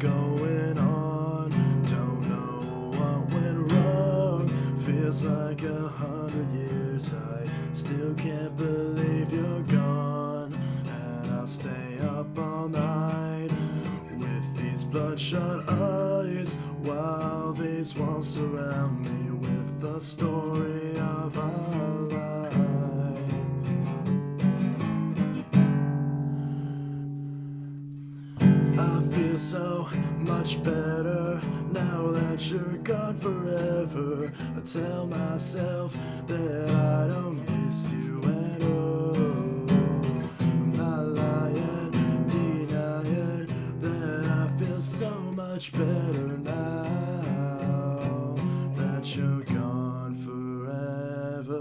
going on. Don't know what went wrong. Feels like 100 years. I still can't believe you're gone. And I'll stay up all night with these bloodshot eyes, while these walls surround me with the story of our life. I feel so much better now that you're gone forever. I tell myself that I don't miss you at all. I'm not lying, denying that I feel so much better now that you're gone forever.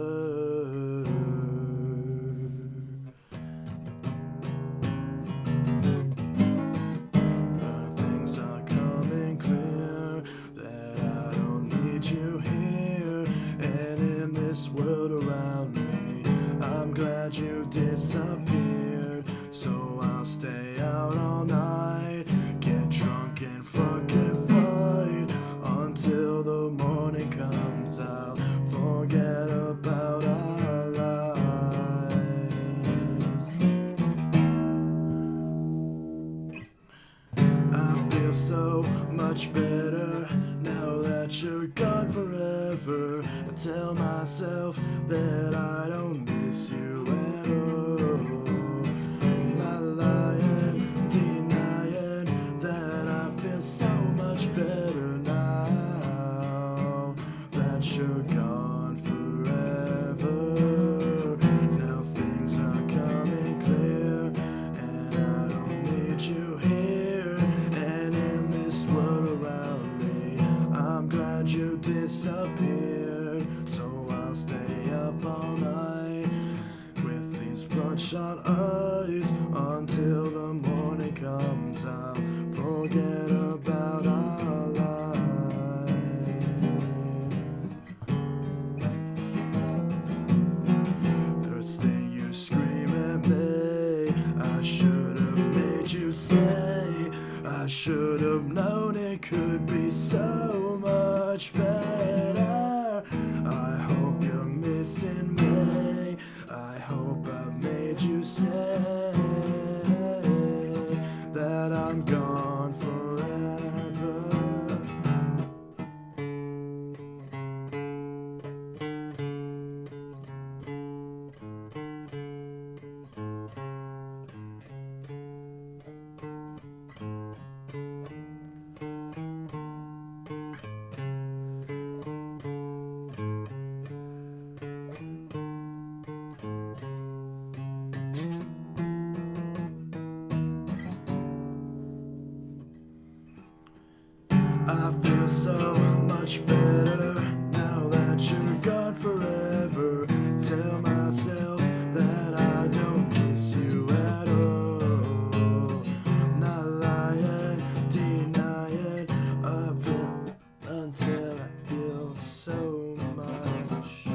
Things are coming clear that I don't need you here, and in this world around me, I'm glad you disappeared. So I'll stay out all night, get drunk and fucking fight until the morning comes. I'll forget about our lives. I feel so much better now that you're gone forever. I tell myself that I don't miss you at all. I'm not lying, denying that I feel so much better now that you're gone forever. Now things are coming clear, and I don't need you here, and in this world around me, I'm glad you disappeared. So I'll stay up all night with these bloodshot eyes until the morning comes. I'll forget about our life. First thing you scream at me, I should have made you say. I should have known it could be so much better. I hope you're missing me. I hope I've made you say that I'm gone forever. I feel so much better now that you're gone forever. Tell myself that I don't miss you at all. Not lying, denying, I feel until I feel so much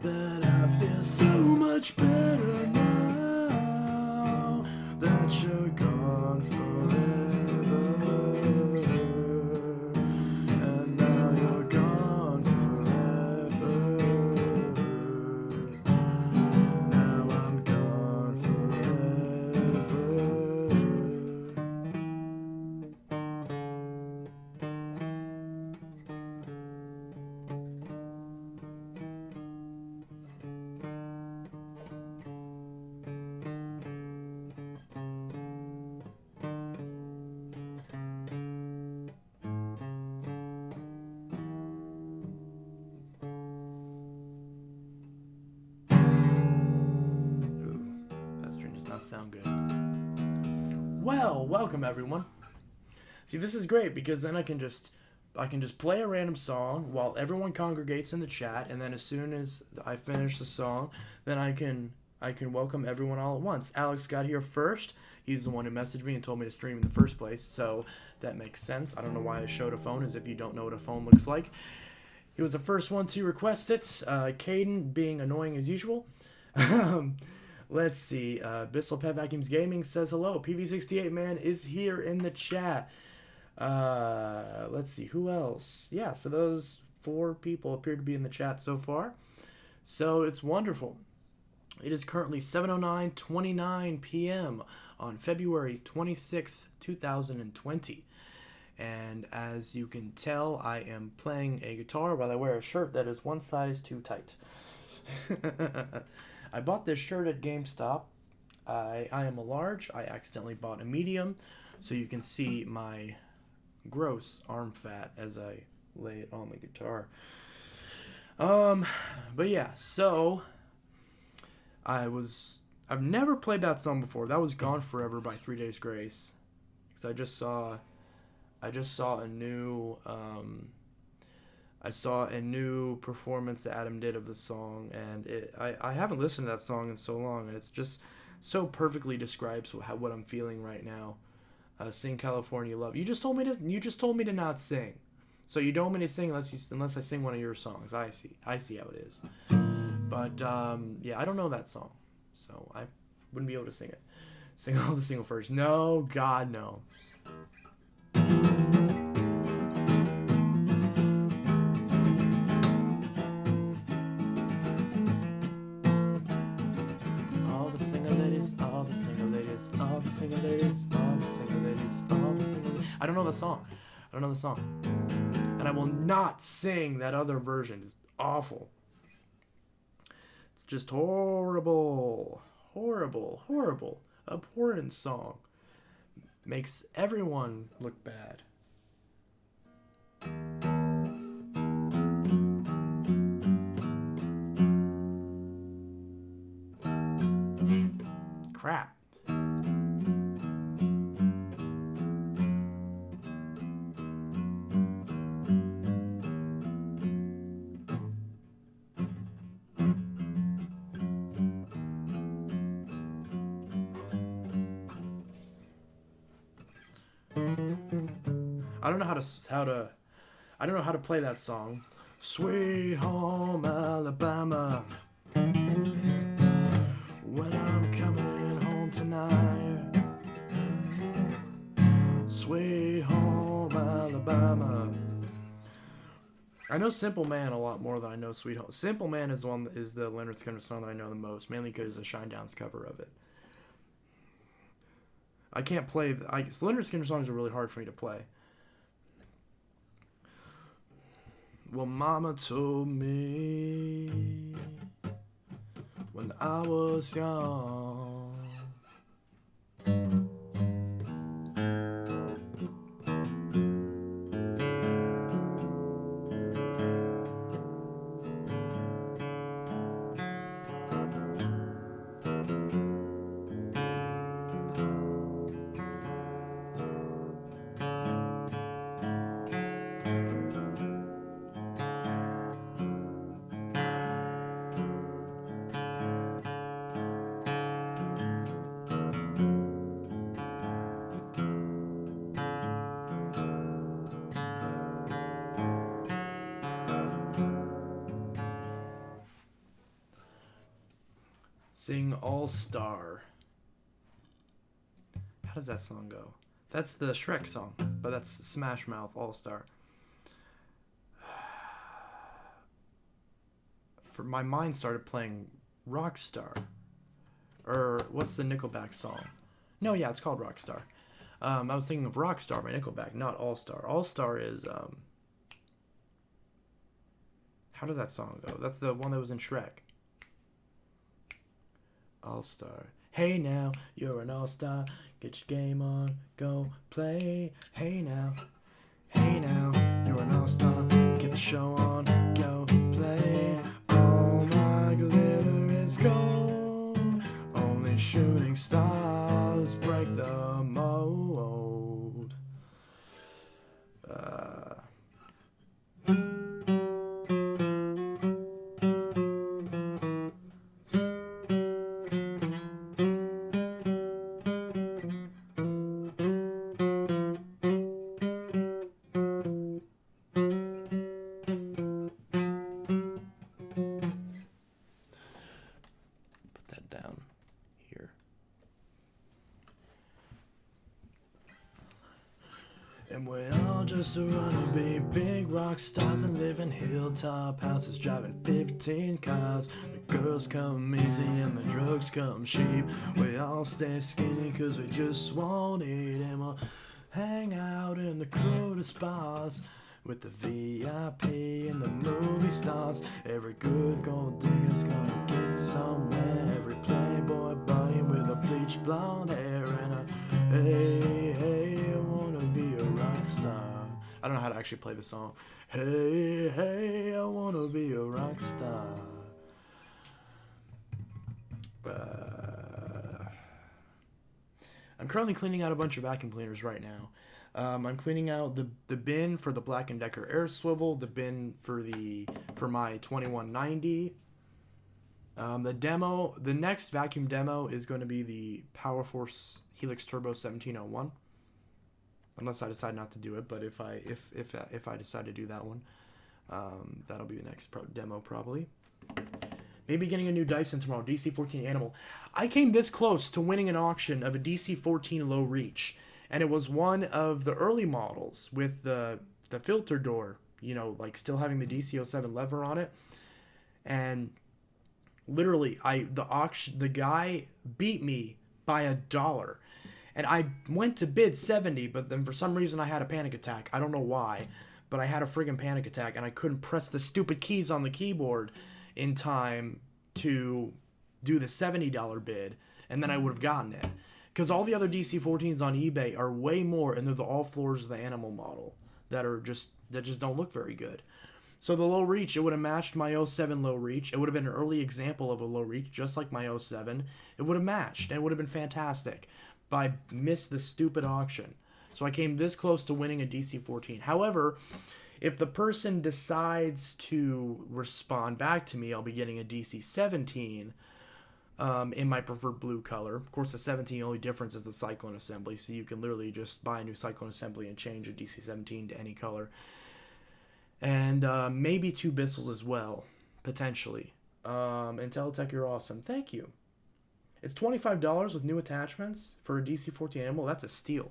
that I feel so much better now that you're gone forever. Does not sound good. Well, welcome everyone. See, this is great because then I can just play a random song while everyone congregates in the chat, and then as soon as I finish the song, then I can welcome everyone all at once. Alex got here first. He's the one who messaged me and told me to stream in the first place, so that makes sense. I don't know why I showed a phone, as if you don't know what a phone looks like. He was the first one to request it. Caden being annoying as usual. Let's see. Bissell Pet Vacuums Gaming says hello. PV68 man is here in the chat. Let's see, who else? Yeah, so those 4 people appear to be in the chat so far. So it's wonderful. It is currently 7:09:29 p.m. on February 26th, 2020. And as you can tell, I am playing a guitar while I wear a shirt that is one size too tight. I bought this shirt at GameStop. I am a large. I accidentally bought a medium, so you can see my gross arm fat as I lay it on the guitar. But yeah, so I've never played that song before. That was Gone Forever by 3 Days Grace. Because I just saw a new performance that Adam did of the song, and I haven't listened to that song in so long, and it's just so perfectly describes what I'm feeling right now. Sing California Love. You just told me to not sing. So you don't want me to sing unless I sing one of your songs. I see how it is. But yeah, I don't know that song, so I wouldn't be able to sing it. Sing all the single first. No, God, no. All the single ladies, all the single ladies, all the single ladies, all the single ladies, all the single ladies. I don't know the song. And I will not sing that other version. It's awful. It's just horrible. Horrible. Horrible. Abhorrent song. Makes everyone look bad. Crap. I don't know how to play that song. Sweet home Alabama, when I'm coming home tonight. Sweet home Alabama. I know Simple Man a lot more than I know Sweet Home. Simple Man is the Leonard Skinner song that I know the most, mainly because of Shinedown's cover of it. I can't play. Leonard Skinner songs are really hard for me to play. Well, Mama told me when I was young, sing All Star. How does that song go? That's the Shrek song, but that's Smash Mouth All Star. For my mind started playing Rockstar. Or what's the Nickelback song? No, yeah, it's called Rockstar. I was thinking of Rockstar by Nickelback, not All Star. All Star is how does that song go? That's the one that was in Shrek. All-Star. Hey now, you're an all-star. Get your game on, go play. Hey now, you're an all-star. Get the show on, go play. All my glitter is gold. Only shooting stars break the mold. And we all just wanna be big rock stars and live in hilltop houses, driving 15 cars. The girls come easy and the drugs come cheap. We all stay skinny cause we just won't eat, and we'll hang out in the crudest bars with the VIP and the movie stars. Every good gold digger's gonna get somewhere. Every playboy bunny with a bleached blonde hair and a hey, hey, I wanna be a rock star. I don't know how to actually play the song. Hey, hey, I wanna be a rock star. I'm currently cleaning out a bunch of vacuum cleaners right now. I'm cleaning out the bin for the Black & Decker air swivel, the bin for my 2190. The next vacuum demo is going to be the Powerforce Helix Turbo 1701. Unless I decide not to do it, but if I decide to do that one, that'll be the next demo probably. Maybe getting a new Dyson tomorrow, DC-14 Animal. I came this close to winning an auction of a DC-14 low reach, and it was one of the early models with the filter door, you know, like still having the DC-07 lever on it. And literally, the guy beat me by $1. And I went to bid 70, but then for some reason I had a panic attack. I don't know why, but I had a friggin' panic attack, and I couldn't press the stupid keys on the keyboard in time to do the $70 bid, and then I would have gotten it. Because all the other DC-14s on eBay are way more, and they're the all floors of the Animal model that just don't look very good. So the low reach, it would have matched my 07 low reach. It would have been an early example of a low reach, just like my 07. It would have matched, and it would have been fantastic. But I missed the stupid auction. So I came this close to winning a DC-14. However, if the person decides to respond back to me, I'll be getting a DC-17 in my preferred blue color. Of course, the 17 only difference is the cyclone assembly, so you can literally just buy a new cyclone assembly and change a DC-17 to any color. And maybe 2 Bissels as well, potentially. Intelitech, you're awesome. Thank you. It's $25 with new attachments for a DC-14 Animal. That's a steal.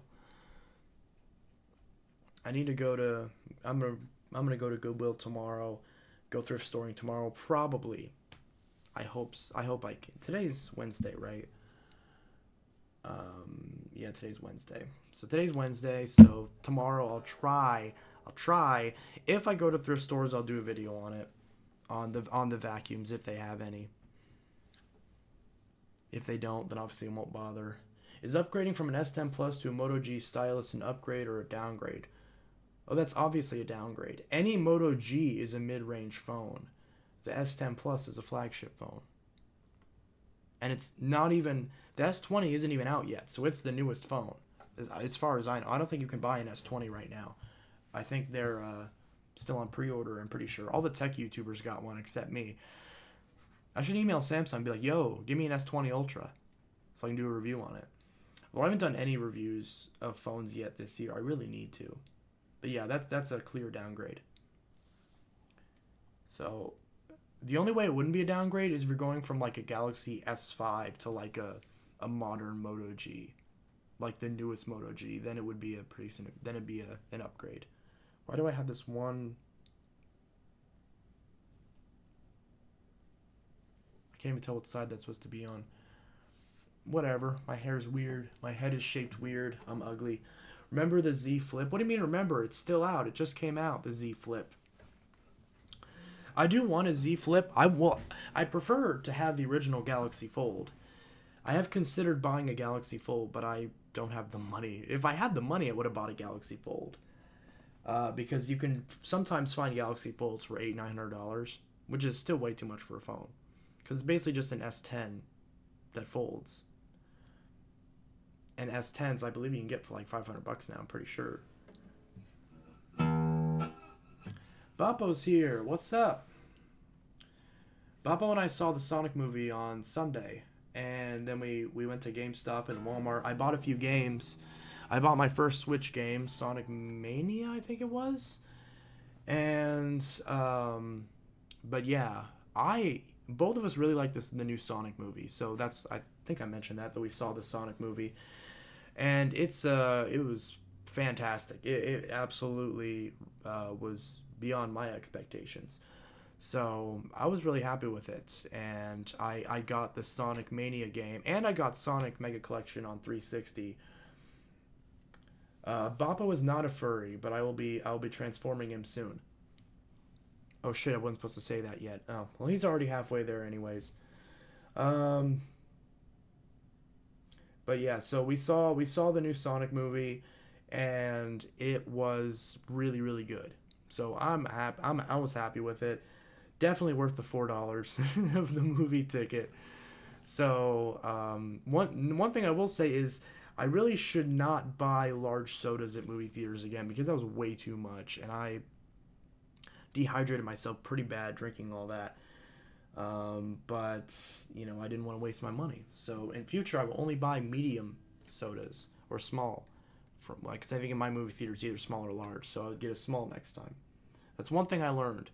I need to go to... I'm gonna go to Goodwill tomorrow. Go thrift storing tomorrow, probably. I hope I can. Today's Wednesday, right? Yeah, today's Wednesday. So today's Wednesday. So tomorrow I'll try. If I go to thrift stores, I'll do a video on it, on the vacuums if they have any. If they don't, then obviously I won't bother. Is upgrading from an S10 Plus to a Moto G stylus an upgrade or a downgrade? Oh, that's obviously a downgrade. Any Moto G is a mid-range phone. The S10 Plus is a flagship phone. And it's not even... The S20 isn't even out yet, so it's the newest phone. As far as I know. I don't think you can buy an S20 right now. I think they're still on pre-order, I'm pretty sure. All the tech YouTubers got one except me. I should email Samsung and be like, yo, give me an S20 Ultra so I can do a review on it. Well, I haven't done any reviews of phones yet this year. I really need to. But yeah, that's a clear downgrade. So the only way it wouldn't be a downgrade is if you're going from like a Galaxy S5 to like a modern Moto G, like the newest Moto G. Then it would be an upgrade. Why do I have this one? I can't even tell what side that's supposed to be on. Whatever. My hair's weird. My head is shaped weird. I'm ugly. Remember the Z Flip? What do you mean remember? It's still out. It just came out, the Z Flip. I do want a Z Flip. I prefer to have the original Galaxy Fold. I have considered buying a Galaxy Fold, but I don't have the money. If I had the money, I would have bought a Galaxy Fold. Because you can sometimes find Galaxy Folds for $800-900, which is still way too much for a phone. Because it's basically just an S10 that folds. And S10s, I believe you can get for like $500 now, I'm pretty sure. Boppo's here. What's up? Boppo and I saw the Sonic movie on Sunday. And then we went to GameStop and Walmart. I bought a few games. I bought my first Switch game, Sonic Mania, I think it was. And, but yeah, both of us really like the new Sonic movie. So I think I mentioned that we saw the Sonic movie. And it was fantastic. It absolutely was beyond my expectations. So I was really happy with it, and I got the Sonic Mania game, and I got Sonic Mega Collection on 360. Bappa is not a furry, but I'll be transforming him soon. Oh shit, I wasn't supposed to say that yet. Oh, well, he's already halfway there anyways. Um, but yeah, so we saw the new Sonic movie, and it was really really good. So I'm happy. I was happy with it. Definitely worth the $4 of the movie ticket. So one thing I will say is I really should not buy large sodas at movie theaters again because that was way too much, and I dehydrated myself pretty bad drinking all that. But I didn't want to waste my money. So in future, I will only buy medium sodas or small, from like, cause I think in my movie theater it's either small or large. So I'll get a small next time. That's one thing I learned.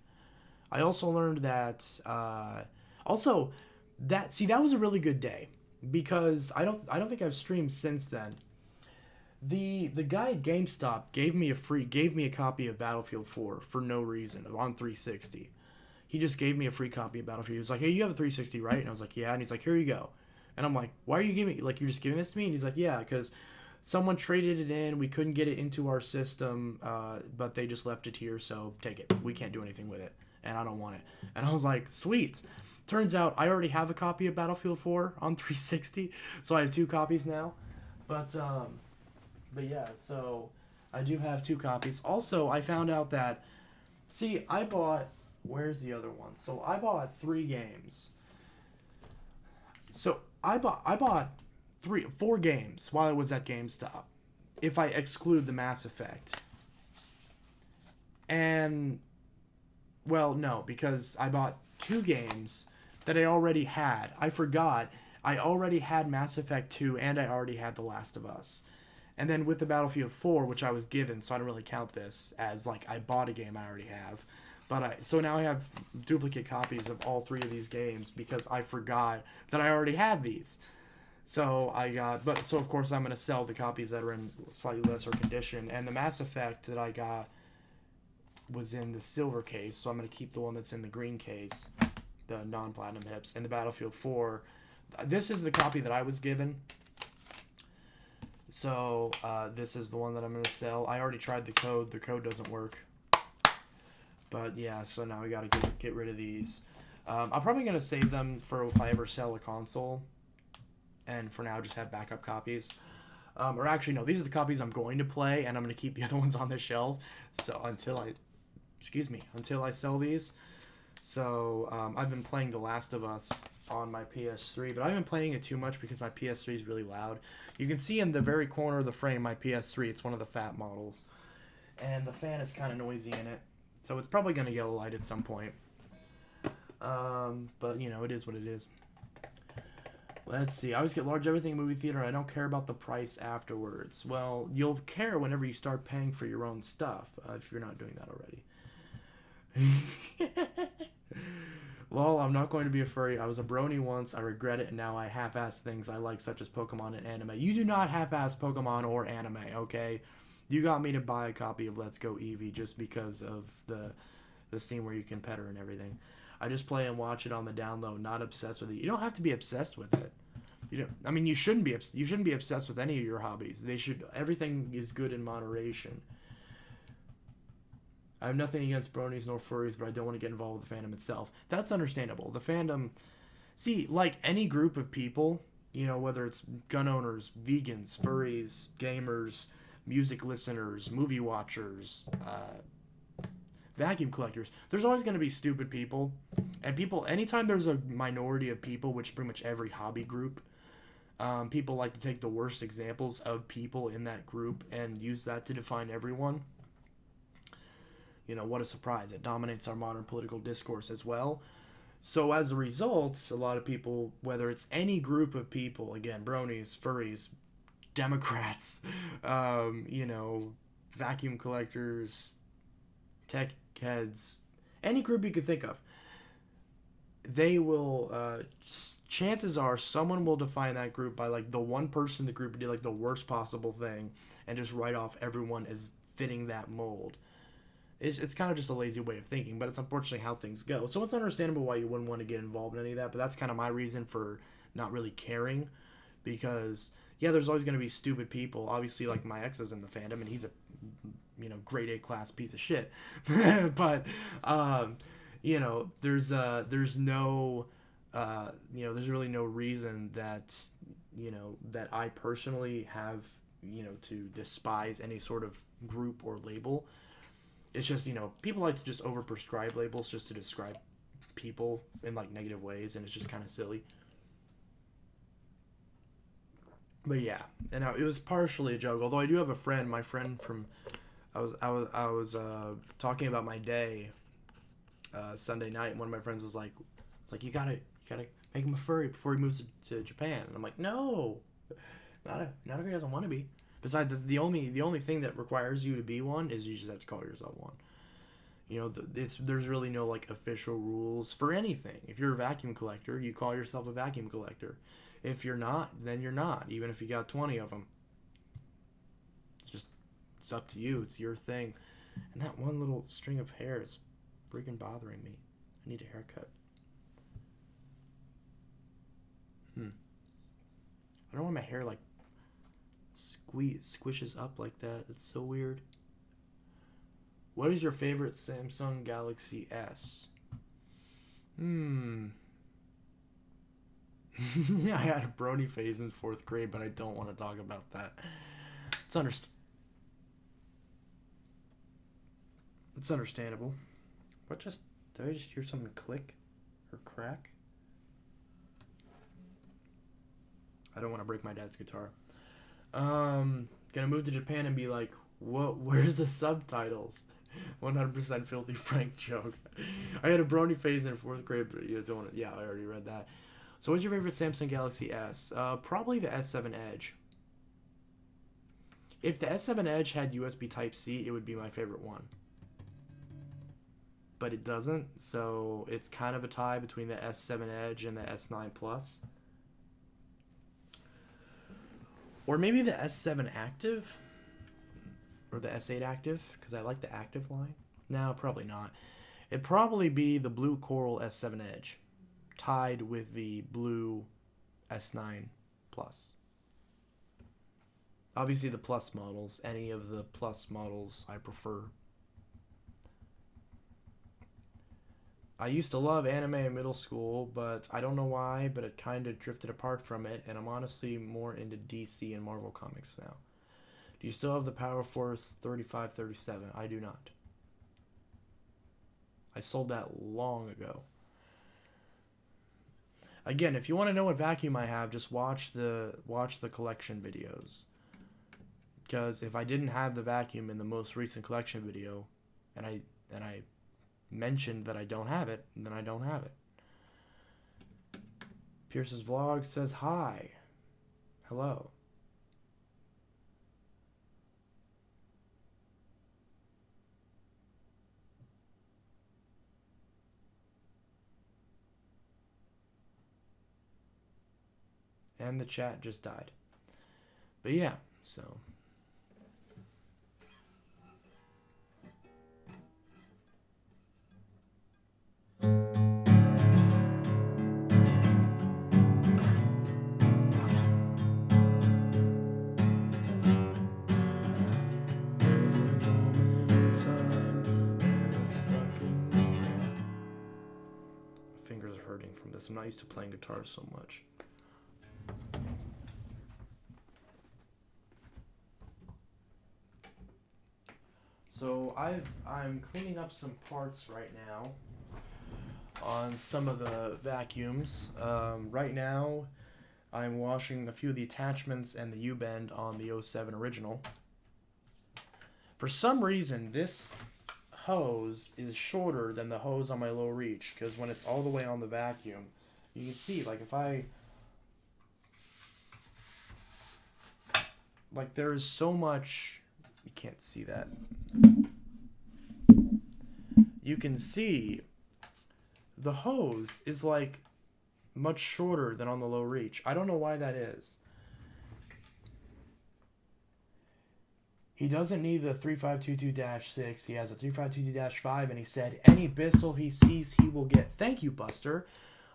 I also learned that that was a really good day because I don't think I've streamed since then. The guy at GameStop gave me a copy of Battlefield 4 for no reason on 360. He just gave me a free copy of Battlefield. He was like, "Hey, you have a 360, right?" And I was like, "Yeah." And he's like, "Here you go." And I'm like, "Why are you giving like you're just giving this to me?" And he's like, "Yeah, because someone traded it in. We couldn't get it into our system, but they just left it here. So take it. We can't do anything with it, and I don't want it." And I was like, "Sweet." Turns out I already have a copy of Battlefield 4 on 360, so I have two copies now. But yeah, so I do have two copies. Also, I found out that I bought where's the other one? So I bought 3 games. So I bought 4 games while I was at GameStop, if I exclude the Mass Effect. And well, no, because I bought 2 games that I already had. I forgot. I already had Mass Effect 2 and I already had The Last of Us. And then with the Battlefield 4, which I was given, so I don't really count this as like I bought a game I already have. So now I have duplicate copies of all 3 of these games because I forgot that I already had these. So of course I'm gonna sell the copies that are in slightly lesser condition. And the Mass Effect that I got was in the silver case, so I'm gonna keep the one that's in the green case, the non-platinum hips. And the Battlefield 4, this is the copy that I was given. So this is the one that I'm gonna sell. I already tried the code. The code doesn't work. But yeah, so now we gotta get rid of these. I'm probably gonna save them for if I ever sell a console, and for now just have backup copies. Or actually, no, these are the copies I'm going to play, and I'm gonna keep the other ones on the shelf. So until I sell these. So I've been playing The Last of Us on my PS3, but I haven't been playing it too much because my PS3 is really loud. You can see in the very corner of the frame my PS3. It's one of the fat models, and the fan is kind of noisy in it. So it's probably going to yellow light at some point. But, it is what it is. Let's see. I always get large everything in movie theater. I don't care about the price afterwards. Well, you'll care whenever you start paying for your own stuff, if you're not doing that already. Well, I'm not going to be a furry. I was a brony once. I regret it, and now I half-ass things I like, such as Pokemon and anime. You do not half-ass Pokemon or anime, okay? You got me to buy a copy of Let's Go Eevee just because of the scene where you can pet her and everything. I just play and watch it on the download, not obsessed with it. You don't have to be obsessed with it. You shouldn't be obsessed with any of your hobbies. Everything is good in moderation. I have nothing against bronies nor furries, but I don't want to get involved with the fandom itself. That's understandable. The fandom, like any group of people, whether it's gun owners, vegans, furries, gamers, music listeners, movie watchers, vacuum collectors, there's always going to be stupid people. And anytime there's a minority of people, which pretty much every hobby group, people like to take the worst examples of people in that group and use that to define everyone. What a surprise. It dominates our modern political discourse as well. So as a result, a lot of people, whether it's any group of people, again, bronies, furries, Democrats, vacuum collectors, tech heads, any group you could think of, they will chances are someone will define that group by like the one person in the group who did like the worst possible thing and just write off everyone as fitting that mold. It's kind of just a lazy way of thinking, but it's unfortunately how things go. So it's understandable why you wouldn't want to get involved in any of that, but that's kind of my reason for not really caring, because yeah, there's always going to be stupid people. Obviously, like my ex is in the fandom, and he's a grade A class piece of shit. But there's no there's really no reason that that I personally have to despise any sort of group or label. It's just, people like to just overprescribe labels just to describe people in, like, negative ways, and it's just kind of silly. But yeah, and it was partially a joke. Although I do have a friend, my friend from, I was talking about my day Sunday night, and one of my friends was like, you gotta make him a furry before he moves to Japan. And I'm like, no, not if he doesn't want to be. Besides, the only thing that requires you to be one is you just have to call yourself one. There's really no like official rules for anything. If you're a vacuum collector, you call yourself a vacuum collector. If you're not, then you're not. Even if you got 20 of them, it's up to you. It's your thing. And that one little string of hair is freaking bothering me. I need a haircut. I don't want my hair like squishes up like that. It's so weird. What is your favorite Samsung Galaxy S? Yeah, I had a brony phase in 4th grade, but I don't want to talk about that. It's understandable. Did I just hear something click or crack? I don't want to break my dad's guitar. Gonna move to Japan and be like, what? Where's the subtitles? 100% filthy Frank joke. I had a brony phase in 4th grade, but you don't. Yeah, I already read that. So, what's your favorite Samsung Galaxy S? Probably the S7 Edge. If the S7 Edge had USB Type-C, it would be my favorite one. But it doesn't, so it's kind of a tie between the S7 Edge and the S9 Plus. Or maybe the S7 Active, or the S8 Active, because I like the Active line. No, probably not. It'd probably be the blue Coral S7 Edge, tied with the blue S9 Plus. Obviously the Plus models, any of the Plus models I prefer. I used to love anime in middle school, but I don't know why, but it kind of drifted apart from it, and I'm honestly more into DC and Marvel comics now. Do you still have the Power Force 3537? I do not. I sold that long ago. Again, if you want to know what vacuum I have, just watch the collection videos. Because if I didn't have the vacuum in the most recent collection video, and I mentioned that I don't have it, then I don't have it. Pierce's vlog says hi. Hello. And the chat just died. But yeah, so... fingers are hurting from this. I'm not used to playing guitar so much. So I'm cleaning up some parts right now on some of the vacuums. Right now I'm washing a few of the attachments and the U-bend on the 07 original. For some reason this hose is shorter than the hose on my low reach, because when it's all the way on the vacuum, you can see, like, if I, like, there is so much, you can't see that, you can see the hose is like much shorter than on the low reach. I don't know why that is. He doesn't need the 3522-6. He has a 3522-5, and he said any Bissell he sees he will get. Thank you, Buster.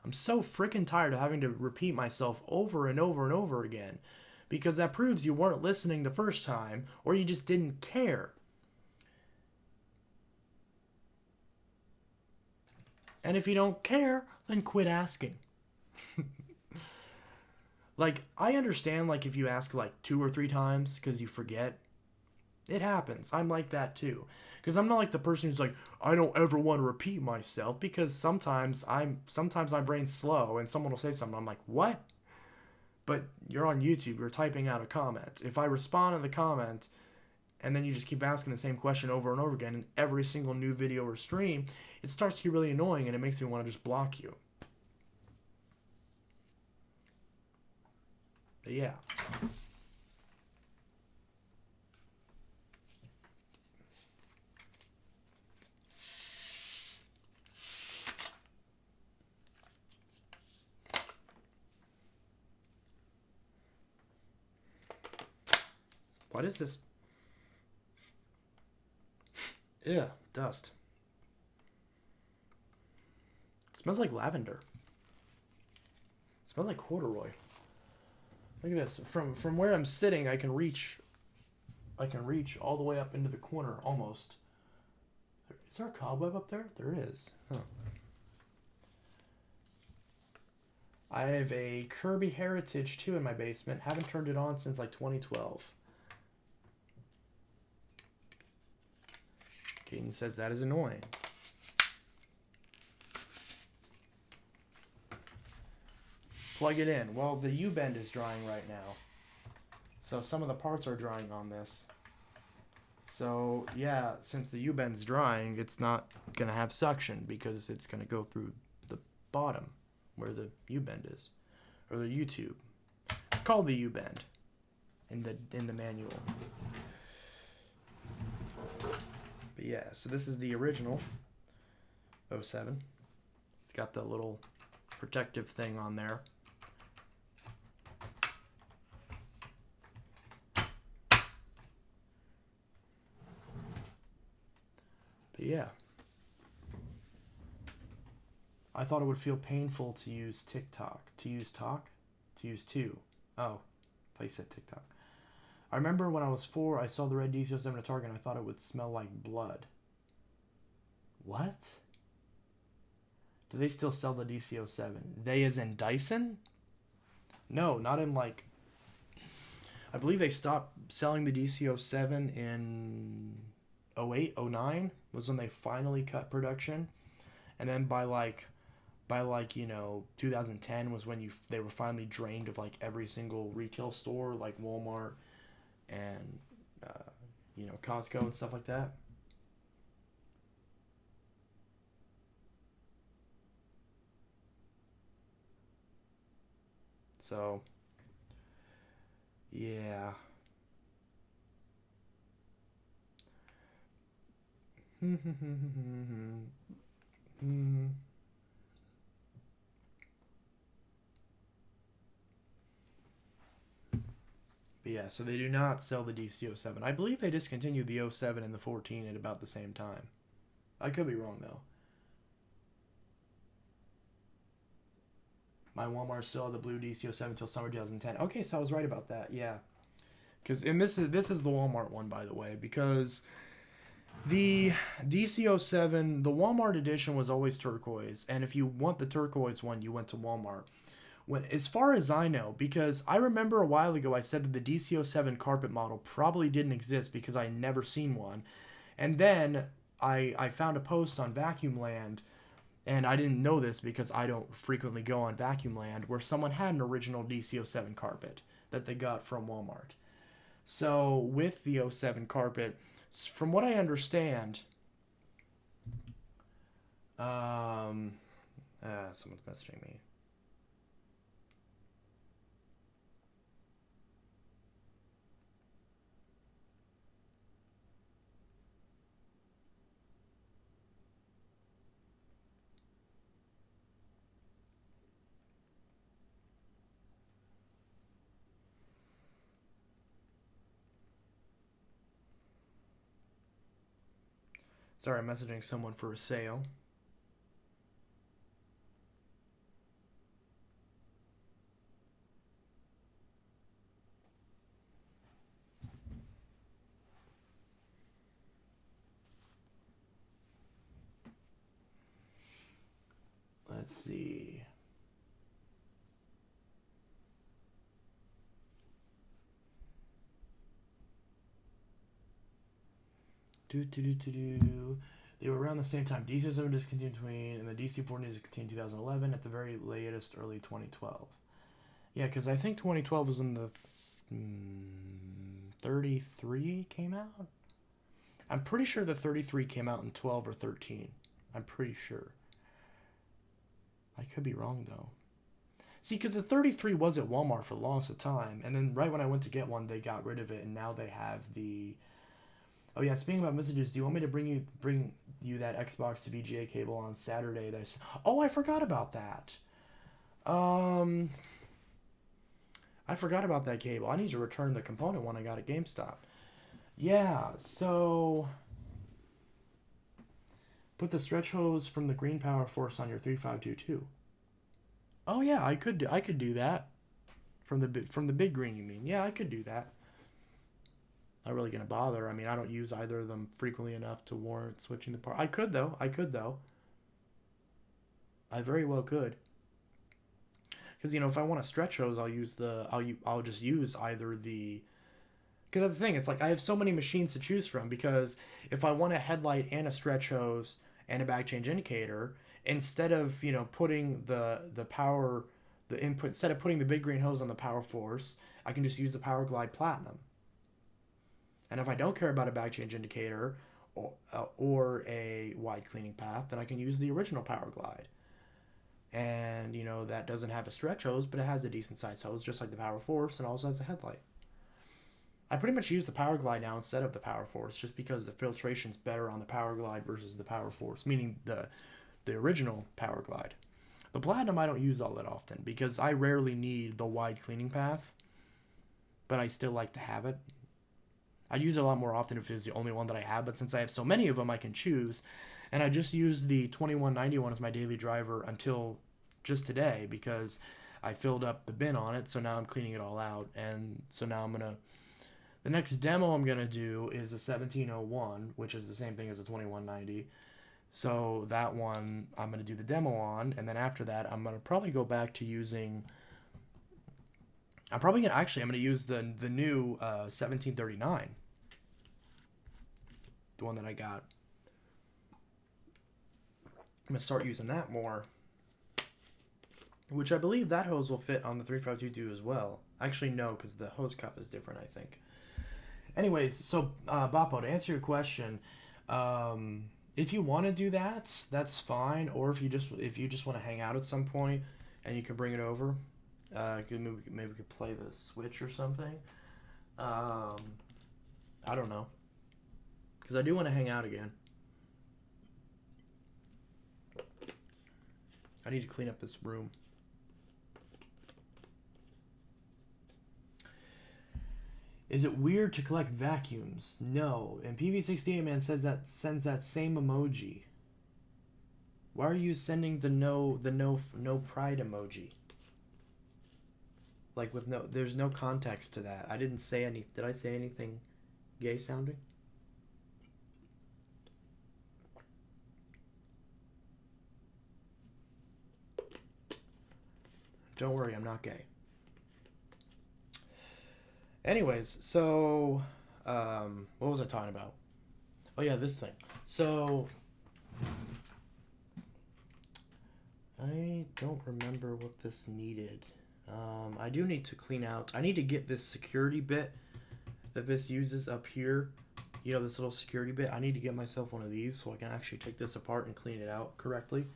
I'm so freaking tired of having to repeat myself over and over and over again, because that proves you weren't listening the first time, or you just didn't care. And if you don't care, then quit asking. Like, I understand, like, if you ask, like, 2 or 3 times because you forget. It happens. I'm like that, too. Because I'm not like the person who's like, I don't ever want to repeat myself, because sometimes my brain's slow and someone will say something. I'm like, what? But you're on YouTube. You're typing out a comment. If I respond to the comment and then you just keep asking the same question over and over again in every single new video or stream, it starts to get really annoying, and it makes me want to just block you. But yeah. What is this? Yeah, dust. It smells like lavender. It smells like corduroy. Look at this. From where I'm sitting, I can reach all the way up into the corner almost. Is there a cobweb up there? There is. Huh. I have a Kirby Heritage 2 in my basement. Haven't turned it on since like 2012. Caden says that is annoying. Plug it in. Well, the U-bend is drying right now. So some of the parts are drying on this. So, yeah, since the U-bend's drying, it's not going to have suction because it's going to go through the bottom where the U-bend is. Or the U-tube. It's called the U-bend in the manual. But yeah, so this is the original 07. It's got the little protective thing on there. But yeah. I thought it would feel painful to use TikTok. To use talk? To use two. Oh, I thought you said TikTok. I remember when I was 4, I saw the red DC-07 at Target and I thought it would smell like blood. What? Do they still sell the DC-07? They as in Dyson? No, not in like... I believe they stopped selling the DC-07 in 08, 09 was when they finally cut production. And then by 2010 was when they were finally drained of like every single retail store, like Walmart and Costco and stuff like that. So yeah. But yeah, so they do not sell the DC-07. I believe they discontinued the 07 and the 14 at about the same time. I could be wrong, though. My Walmart still had the blue DC-07 until summer 2010. Okay, so I was right about that, yeah. And this is the Walmart one, by the way, because the DC-07, the Walmart edition was always turquoise, and if you want the turquoise one, you went to Walmart. As far as I know, because I remember a while ago I said that the DC-07 carpet model probably didn't exist because I never seen one. And then I found a post on Vacuum Land, and I didn't know this because I don't frequently go on Vacuum Land, where someone had an original DC-07 carpet that they got from Walmart. So with the 07 carpet, from what I understand, someone's messaging me. Sorry, I'm messaging someone for a sale. Let's see. They were around the same time. DC7 discontinued and the DC4 discontinued in 2011. At the very latest, early 2012. Yeah, because I think 2012 was when the 33 came out. I'm pretty sure the 33 came out in 12 or 13. I'm pretty sure. I could be wrong, though. See, because the 33 was at Walmart for the longest of time, and then right when I went to get one, they got rid of it, and now they have the... Oh yeah, speaking about messages, do you want me to bring you that Xbox to VGA cable on Saturday? Oh, I forgot about that. I forgot about that cable. I need to return the component one I got at GameStop. Yeah, so put the stretch hose from the green power force on your 3522. Oh yeah, I could do that. From the big green, you mean? Yeah, I could do that. Not really gonna bother. I mean, I don't use either of them frequently enough to warrant switching the part. I could though. I very well could. Because if I want a stretch hose, I'll just use either the. Because that's the thing. It's like I have so many machines to choose from. Because if I want a headlight and a stretch hose and a back change indicator, instead of putting the input, instead of putting the big green hose on the power force, I can just use the Power Glide Platinum. And if I don't care about a back change indicator or a wide cleaning path, then I can use the original Power Glide. And, that doesn't have a stretch hose, but it has a decent sized hose, just like the Power Force, and also has a headlight. I pretty much use the Power Glide now instead of the Power Force, just because the filtration's better on the Power Glide versus the Power Force, meaning the original Power Glide. The Platinum I don't use all that often, because I rarely need the wide cleaning path, but I still like to have it. I'd use it a lot more often if it was the only one that I have, but since I have so many of them, I can choose. And I just used the 2191 as my daily driver until just today because I filled up the bin on it, so now I'm cleaning it all out. And so now the next demo I'm going to do is the 1701, which is the same thing as the 2190. So that one I'm going to do the demo on, and then after that I'm going to probably go back to using... I'm going to use the new 1739. The one that I got. I'm going to start using that more. Which I believe that hose will fit on the 3522 as well. Actually, no, because the hose cup is different, I think. Anyways, so, Bappo, to answer your question, if you want to do that, that's fine. Or if you just want to hang out at some point and you can bring it over. Maybe we could play the Switch or something. I don't know. Because I do want to hang out again. I need to clean up this room. Is it weird to collect vacuums? No. And PV68Man sends that same emoji. Why are you sending the no pride emoji? Like there's no context to that. I didn't say any. Did I say anything gay sounding? Don't worry, I'm not gay. Anyways, so what was I talking about? Oh yeah, this thing. So I don't remember what this needed. I do need to clean out. I need to get this security bit that this uses up here. This little security bit. I need to get myself one of these so I can actually take this apart and clean it out correctly.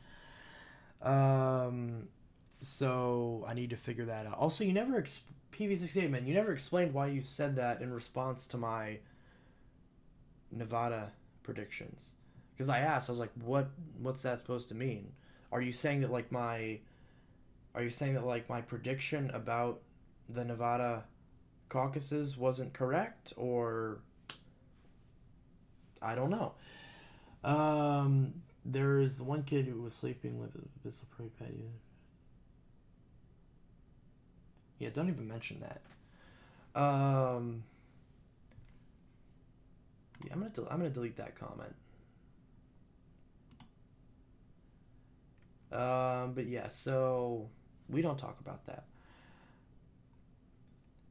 So I need to figure that out. Also, PV68 man, you never explained why you said that in response to my Nevada predictions. Because I asked, I was like, what's that supposed to mean? Are you saying that my prediction about the Nevada caucuses wasn't correct, or I don't know. There's the one kid who was sleeping with a Bissell Prairie Patty. Yeah, don't even mention that. Yeah, I'm gonna delete that comment. But yeah, so we don't talk about that.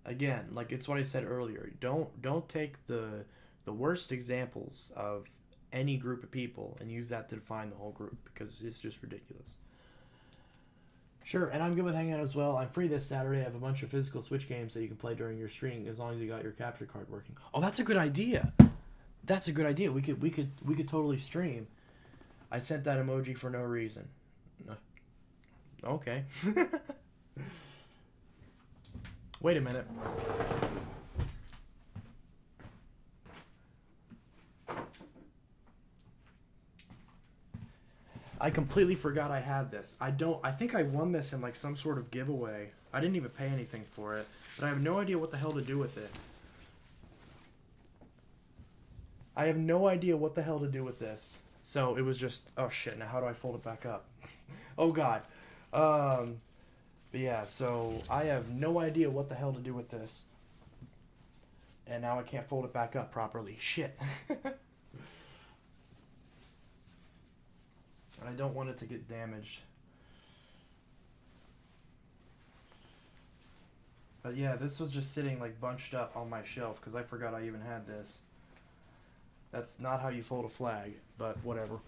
Again, like it's what I said earlier. Don't take the worst examples of any group of people and use that to define the whole group because it's just ridiculous. Sure, and I'm good with hanging out as well. I'm free this Saturday. I have a bunch of physical Switch games that you can play during your stream as long as you got your capture card working. Oh, that's a good idea. That's a good idea. We could totally stream. I sent that emoji for no reason. Okay. Wait a minute. I completely forgot I had this. I think I won this in like some sort of giveaway. I didn't even pay anything for it, but I have no idea what the hell to do with it. I have no idea what the hell to do with this. So it was just, oh shit, now how do I fold it back up? Oh god. But yeah, so I have no idea what the hell to do with this. And now I can't fold it back up properly. Shit. And I don't want it to get damaged. But yeah, this was just sitting like bunched up on my shelf because I forgot I even had this. That's not how you fold a flag, but whatever.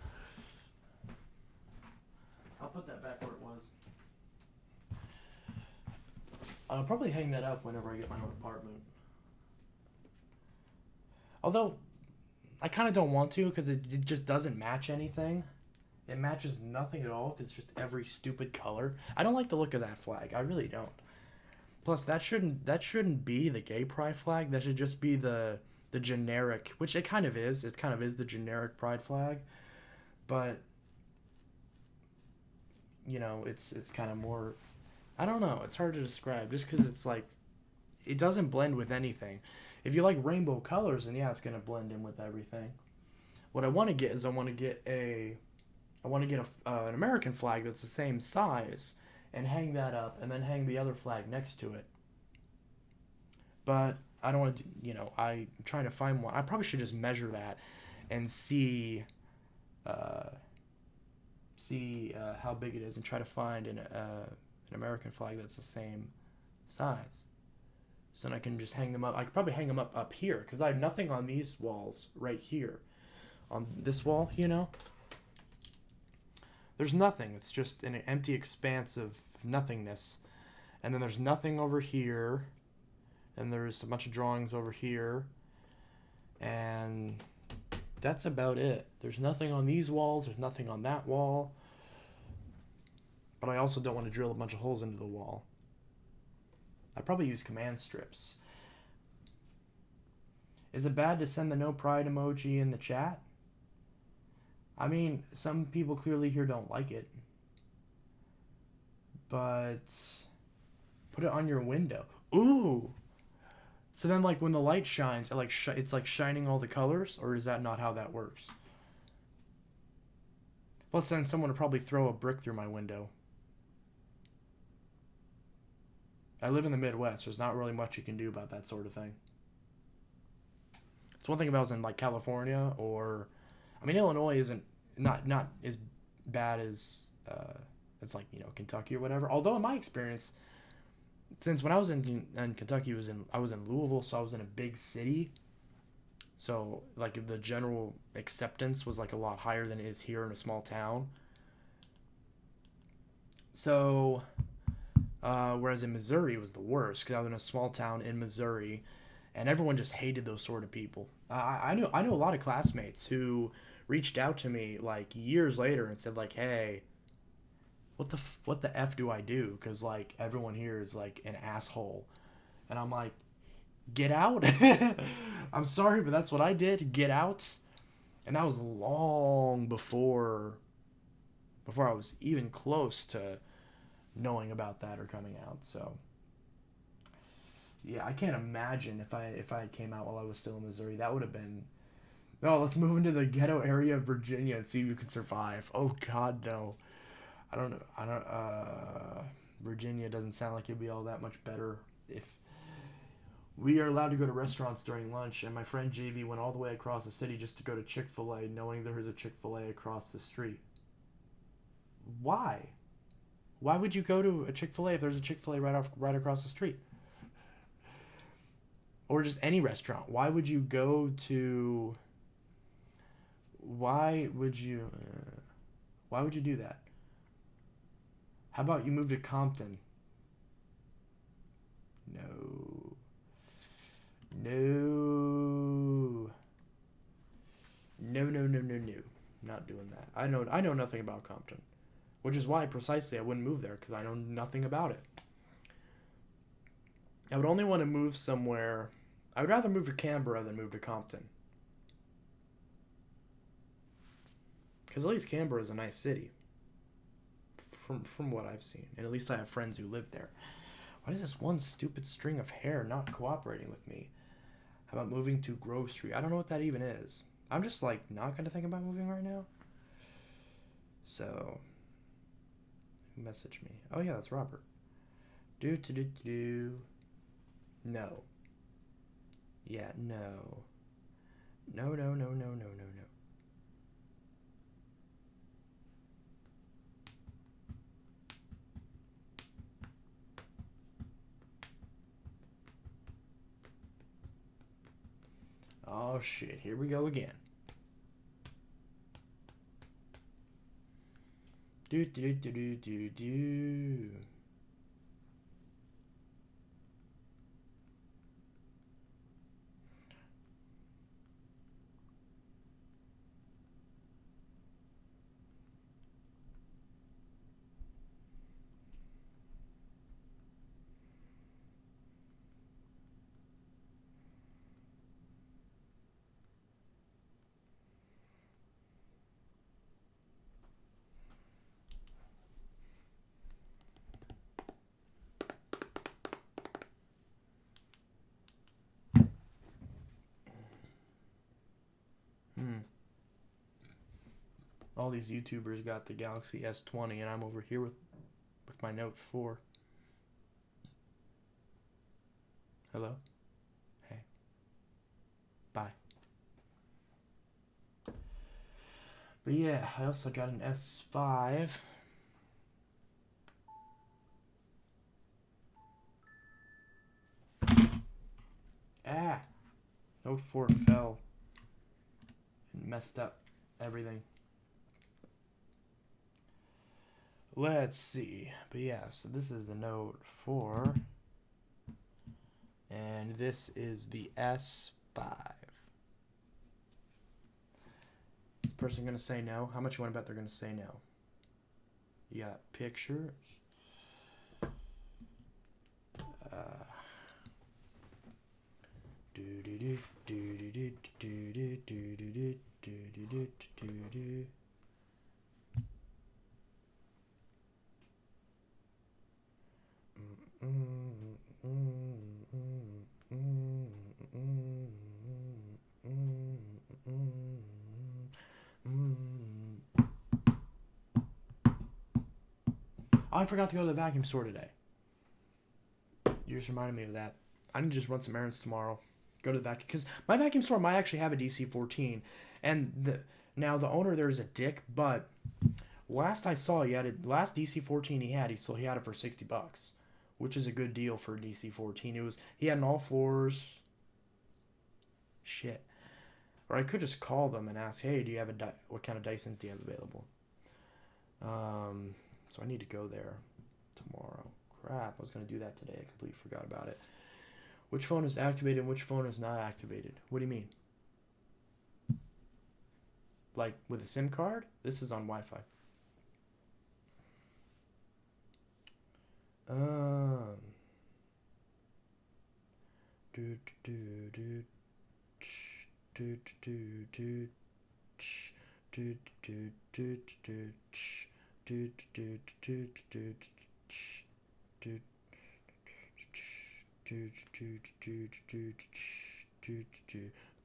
I'll put that back where it was. I'll probably hang that up whenever I get my own apartment. Although, I kind of don't want to because it just doesn't match anything. It matches nothing at all because it's just every stupid color. I don't like the look of that flag. I really don't. Plus, that shouldn't be the gay pride flag. That should just be the generic, which it kind of is. It kind of is the generic pride flag, but you know, it's kind of more. I don't know. It's hard to describe just because it's like it doesn't blend with anything. If you like rainbow colors, then yeah, it's gonna blend in with everything. What I want to get is I want to get an American flag that's the same size and hang that up and then hang the other flag next to it. But I don't want to, I'm trying to find one. I probably should just measure that and see how big it is and try to find an American flag that's the same size. So then I can just hang them up. I could probably hang them up here because I have nothing on these walls right here. On this wall, there's nothing. It's just an empty expanse of nothingness. And then there's nothing over here. And there's a bunch of drawings over here. And that's about it. There's nothing on these walls. There's nothing on that wall. But I also don't want to drill a bunch of holes into the wall. I probably use command strips. Is it bad to send the no pride emoji in the chat? I mean, some people clearly here don't like it. But put it on your window. Ooh. So then, like, when the light shines, it's like shining all the colors? Or is that not how that works? Plus, then someone would probably throw a brick through my window. I live in the Midwest. There's not really much you can do about that sort of thing. It's one thing if I was in, like, California or... I mean, Illinois isn't not as bad as it's like Kentucky or whatever. Although in my experience, since when I was in Kentucky, I was in Louisville, so I was in a big city. So like the general acceptance was like a lot higher than it is here in a small town. So whereas in Missouri it was the worst because I was in a small town in Missouri, and everyone just hated those sort of people. I knew a lot of classmates who reached out to me like years later and said like, hey, what the F do I do? Because like everyone here is like an asshole. And I'm like, get out. I'm sorry, but that's what I did. Get out. And that was long before I was even close to knowing about that or coming out. So yeah, I can't imagine if I came out while I was still in Missouri. That would have been No, let's move into the ghetto area of Virginia and see if you can survive. Oh God, no. I don't know. I don't. Virginia doesn't sound like it'd be all that much better if we are allowed to go to restaurants during lunch. And my friend JV went all the way across the city just to go to Chick-fil-A, knowing there was a Chick-fil-A across the street. Why? Why would you go to a Chick-fil-A if there's a Chick-fil-A right across the street? Or just any restaurant. Why would you go to? Why would you? Why would you do that? How about you move to Compton? No. No. No, no, no, no, no. Not doing that. I know nothing about Compton. Which is why, precisely, I wouldn't move there, because I know nothing about it. I would only want to move somewhere... I would rather move to Canberra than move to Compton. Because at least Canberra is a nice city. From what I've seen. And at least I have friends who live there. Why is this one stupid string of hair not cooperating with me? How about moving to Grove Street? I don't know what that even is. I'm just, like, not going to think about moving right now. So... message me. Oh yeah, that's Robert. Do. No. Yeah, no. No. Oh shit, here we go again. Do. All these YouTubers got the Galaxy S20 and I'm over here with my Note 4. Hello? Hey. Bye. But yeah, I also got an S5. Ah! Note 4 fell. And messed up everything. Let's see. But yeah, so this is the Note 4. And this is the S5. Person gonna say no? How much you want to bet they're gonna say no? You got pictures. I forgot to go to the vacuum store today. You just reminded me of that. I need to just run some errands tomorrow. Go to the vacuum, because my vacuum store might actually have a DC-14, and now the owner there is a dick. But last I saw, last DC-14 he had it for $60, which is a good deal for a DC-14. He had an all floors. Shit. Or I could just call them and ask, hey, do you have what kind of Dysons do you have available? So I need to go there tomorrow. Crap, I was going to do that today. I completely forgot about it. Which phone is activated and which phone is not activated? What do you mean? Like with a SIM card? This is on Wi-Fi.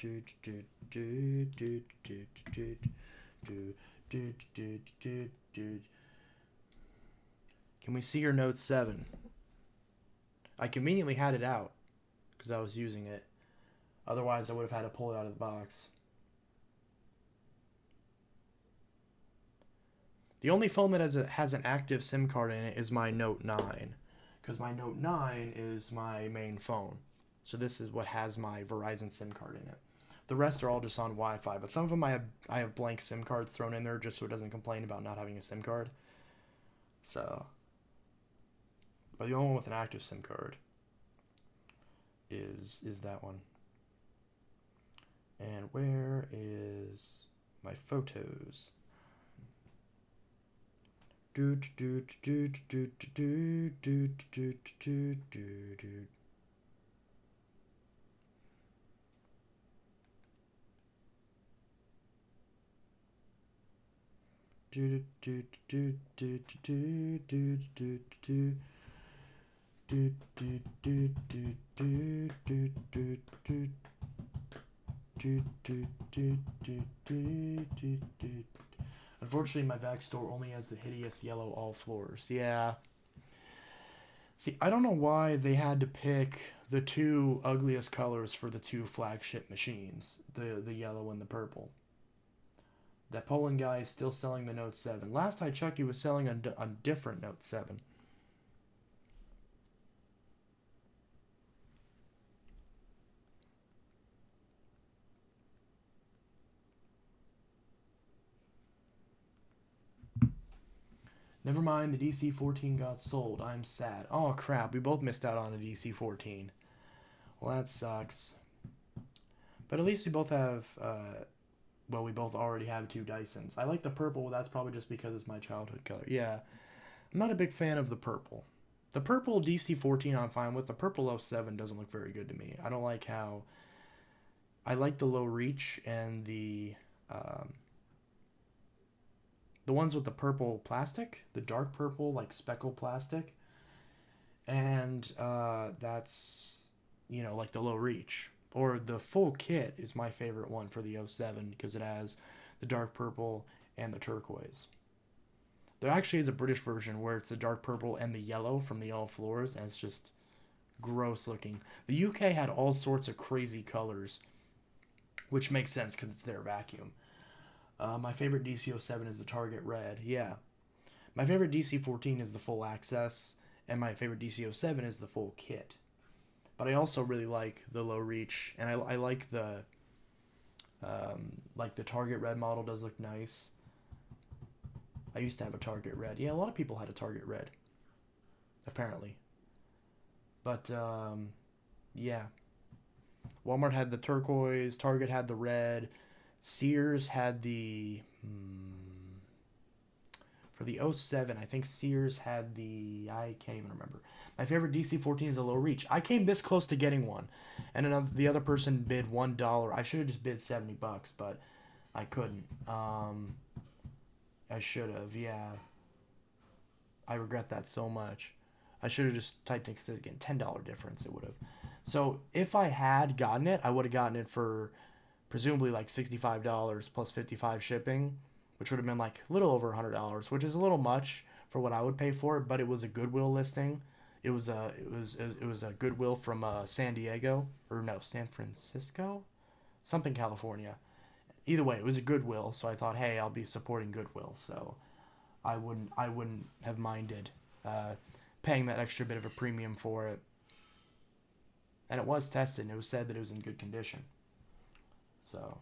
Can we see your Note 7? I conveniently had it out because I was using it. Otherwise, I would have had to pull it out of the box. The only phone that has an active SIM card in it is my Note 9. Because my Note 9 is my main phone. So this is what has my Verizon SIM card in it. The rest are all just on Wi-Fi. But some of them I have blank SIM cards thrown in there just so it doesn't complain about not having a SIM card. So. But the only one with an active SIM card is that one. And where is my photos? Unfortunately, my back store only has the hideous yellow all floors. Yeah. See, I don't know why they had to pick the two ugliest colors for the two flagship machines, the yellow and the purple. That Poland guy is still selling the Note 7. Last I checked, he was selling a different Note 7. Never mind, the DC-14 got sold. I'm sad. Oh, crap. We both missed out on a DC-14. Well, that sucks. But at least we both have... well, we both already have two Dysons. I like the purple. That's probably just because it's my childhood color. Yeah. I'm not a big fan of the purple. The purple DC-14 I'm fine with. The purple 07 doesn't look very good to me. I don't like how... I like the low reach and the ones with the purple plastic, the dark purple, like speckle plastic. And that's, you know, like the low reach. Or the full kit is my favorite one for the 07 because it has the dark purple and the turquoise. There actually is a British version where it's the dark purple and the yellow from the all floors, and it's just gross looking. The UK had all sorts of crazy colors, which makes sense because it's their vacuum. My favorite DC-07 is the Target Red. Yeah. My favorite DC-14 is the full access, and my favorite DC-07 is the full kit. But I also really like the low reach, and I like the Target Red model does look nice. I used to have a Target Red. Yeah, a lot of people had a Target Red, apparently. But yeah, Walmart had the turquoise, Target had the red, Sears had the for the 07, I think Sears had the... I can't even remember. My favorite DC-14 is a low reach. I came this close to getting one. And the other person bid $1. I should have just bid $70, but I couldn't. I should have, yeah. I regret that so much. I should have just typed in, because again, $10 difference it would have. So if I had gotten it, I would have gotten it for presumably like $65 plus $55 shipping, which would have been like a little over $100, which is a little much for what I would pay for it, but it was a Goodwill listing. It was a Goodwill from San Francisco, something California. Either way, it was a Goodwill, so I thought, hey, I'll be supporting Goodwill, so I wouldn't have minded paying that extra bit of a premium for it. And it was tested, and it was said that it was in good condition. So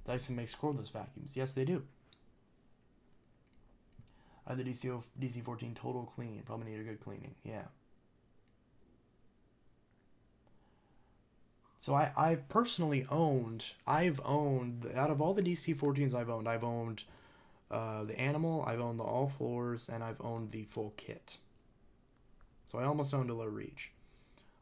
Dyson makes cordless vacuums. Yes, they do. The DC-14 total clean. Probably need a good cleaning. Yeah. So I've personally I've owned, out of all the DC-14s I've owned the Animal, I've owned the All Floors, and I've owned the full kit. So I almost owned a Low Reach.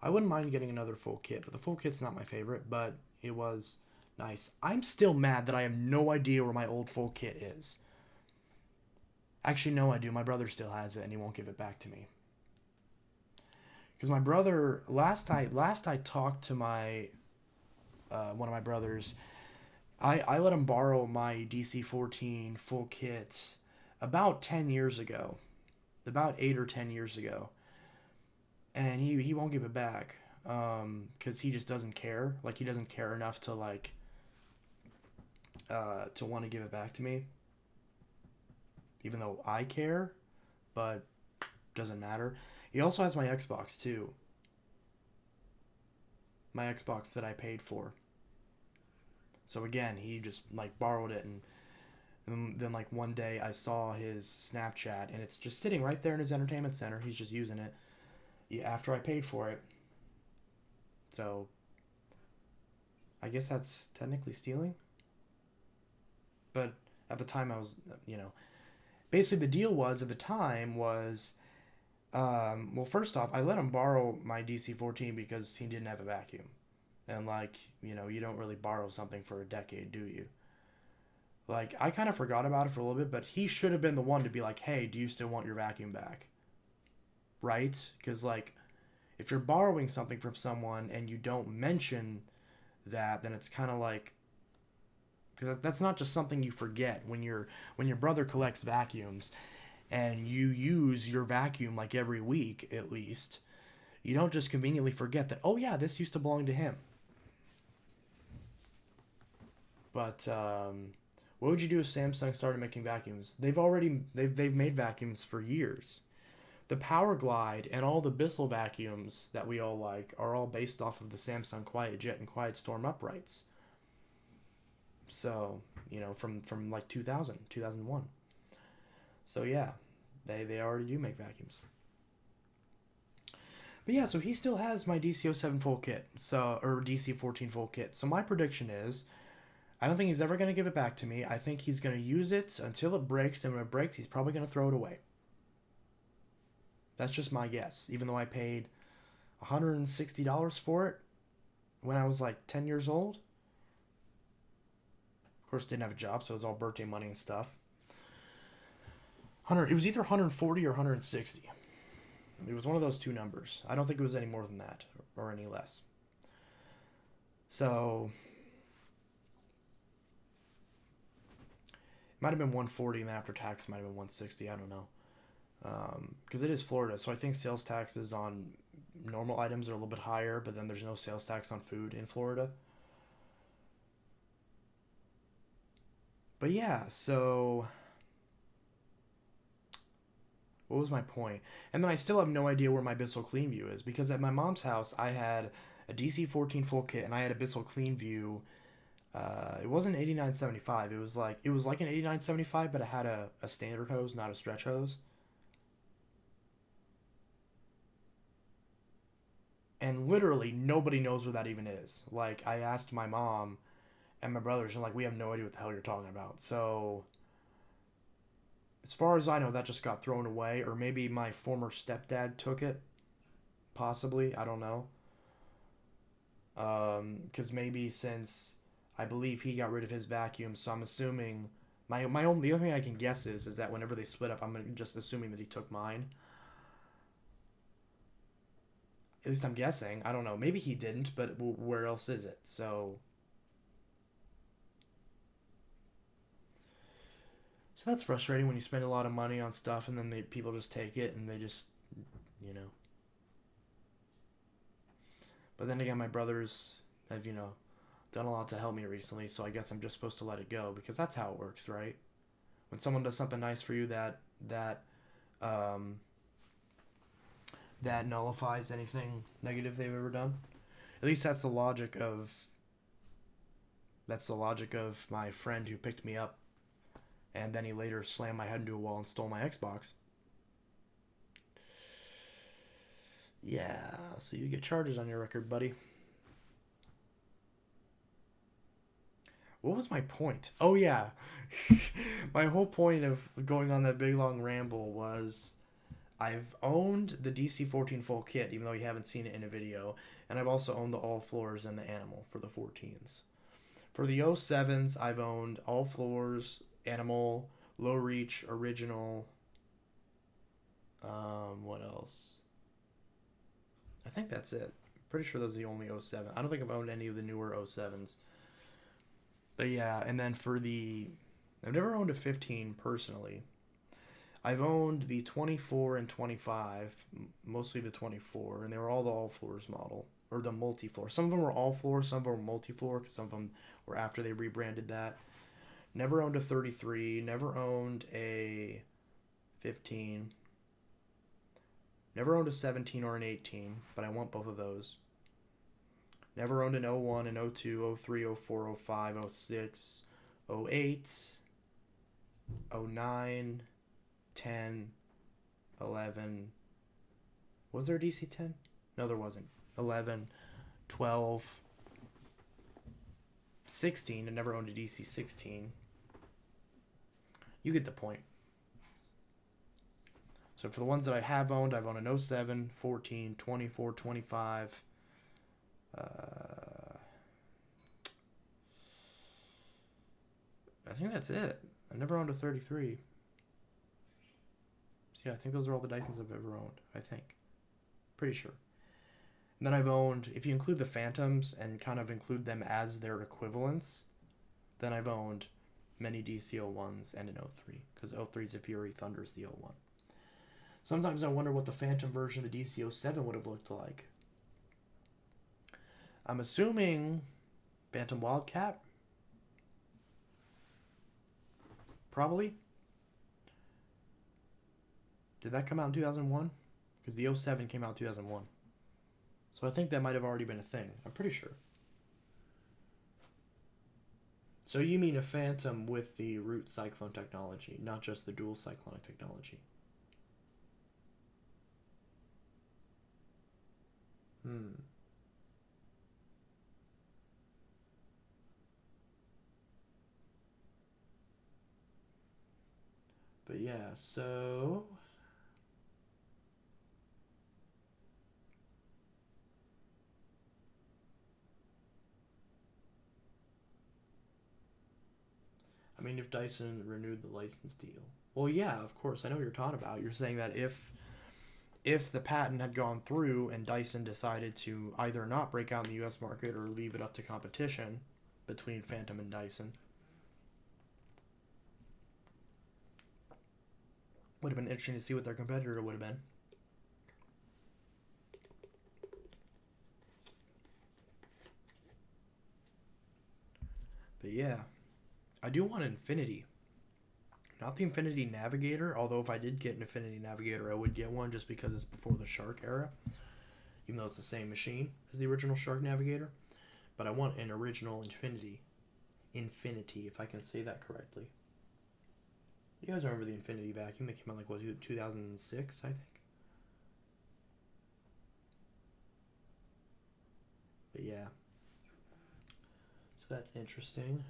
I wouldn't mind getting another full kit, but the full kit's not my favorite, but it was nice. I'm still mad that I have no idea where my old full kit is. Actually, no, I do. My brother still has it, and he won't give it back to me. Because my brother, last I talked to my one of my brothers, I let him borrow my DC-14 full kit about 10 years ago, about 8 or 10 years ago, and he won't give it back because he just doesn't care. Like, he doesn't care enough to like to want to give it back to me, even though I care, but doesn't matter. He also has my Xbox too. My Xbox that I paid for. So again, he just like borrowed it, and then like one day I saw his Snapchat, and it's just sitting right there in his entertainment center. He's just using it after I paid for it. So I guess that's technically stealing. But at the time I was, basically the deal was at the time was, well, first off, I let him borrow my DC-14 because he didn't have a vacuum. And, like, you don't really borrow something for a decade, do you? Like, I kind of forgot about it for a little bit, but he should have been the one to be like, hey, do you still want your vacuum back? Right? Because, like, if you're borrowing something from someone and you don't mention that, then it's kind of like, because that's not just something you forget when your brother collects vacuums and you use your vacuum like every week at least. You don't just conveniently forget that, oh yeah, this used to belong to him. But what would you do if Samsung started making vacuums? They've made vacuums for years. The Power Glide and all the Bissell vacuums that we all like are all based off of the Samsung QuietJet and QuietStorm uprights. So, from like 2000, 2001. So yeah, they already do make vacuums. But yeah, so he still has my DC-07 full kit, or DC-14 full kit. So my prediction is, I don't think he's ever going to give it back to me. I think he's going to use it until it breaks, and when it breaks, he's probably going to throw it away. That's just my guess, even though I paid $160 for it when I was like 10 years old. Of course, didn't have a job, so it was all birthday money and stuff. It was either 140 or 160. It was one of those two numbers. I don't think it was any more than that or any less. So it might have been 140, and then after tax it might have been 160. I don't know. Because it is Florida, so I think sales taxes on normal items are a little bit higher, but then there's no sales tax on food in Florida. But yeah, so what was my point? And then I still have no idea where my Bissell Cleanview is, because at my mom's house I had a DC-14 full kit and I had a Bissell Cleanview. It wasn't 8975. It was like an 8975, but it had a standard hose, not a stretch hose. And literally nobody knows where that even is. Like, I asked my mom and my brothers, and like, we have no idea what the hell you're talking about. So as far as I know, that just got thrown away, or maybe my former stepdad took it. Possibly, I don't know. Because maybe since I believe he got rid of his vacuum, so I'm assuming the only thing I can guess is that whenever they split up, I'm just assuming that he took mine. At least I'm guessing. I don't know. Maybe he didn't, but where else is it? So that's frustrating when you spend a lot of money on stuff and then people just take it and they just, you know. But then again, my brothers have, done a lot to help me recently, so I guess I'm just supposed to let it go, because that's how it works, right? When someone does something nice for you that nullifies anything negative they've ever done. At least that's the logic of my friend who picked me up, and then he later slammed my head into a wall and stole my Xbox. Yeah, so you get charges on your record, buddy. What was my point? Oh yeah, my whole point of going on that big long ramble was I've owned the DC-14 full kit, even though you haven't seen it in a video, and I've also owned the all floors and the animal for the 14s. For the 07s, I've owned all floors, animal, low reach, original. What else? I think that's it. Pretty sure those are the only 07. I don't think I've owned any of the newer 07s. But yeah, and then for the... I've never owned a 15 personally. I've owned the 24 and 25, mostly the 24, and they were all the all-floors model, or the multi-floor. Some of them were all-floor, some of them were multi-floor, because some of them were after they rebranded that. Never owned a 33, never owned a 15. Never owned a 17 or an 18, but I want both of those. Never owned an 01, an 02, 03, 04, 05, 06, 08, 09, 10, 11. Was there a DC 10? No, there wasn't. 11, 12, 16. I never owned a DC 16. You get the point. So for the ones that I have owned, I've owned an 07, 14, 24, 25. I think that's it. I never owned a 33. So yeah, I think those are all the Dysons I've ever owned. I think. Pretty sure. And then I've owned, if you include the Phantoms and kind of include them as their equivalents, then I've owned many DC-01s and an 03. Because 03's a Fury, Thunder's the 01. Sometimes I wonder what the Phantom version of the DC-07 would have looked like. I'm assuming Phantom Wildcat? Probably. Did that come out in 2001? Because the 07 came out in 2001. So I think that might have already been a thing. I'm pretty sure. So you mean a Phantom with the root cyclone technology, not just the dual cyclonic technology. But yeah, so... I mean, if Dyson renewed the license deal. Well, yeah, of course. I know what you're talking about. You're saying that if the patent had gone through and Dyson decided to either not break out in the U.S. market or leave it up to competition between Phantom and Dyson, would have been interesting to see what their competitor would have been. But yeah, I do want an Infinity. Not the Infinity Navigator, although if I did get an Infinity Navigator, I would get one just because it's before the Shark era. Even though it's the same machine as the original Shark Navigator. But I want an original Infinity. Infinity, if I can say that correctly. You guys remember the Infinity vacuum? It came out like, what, 2006, I think? But yeah. So that's interesting.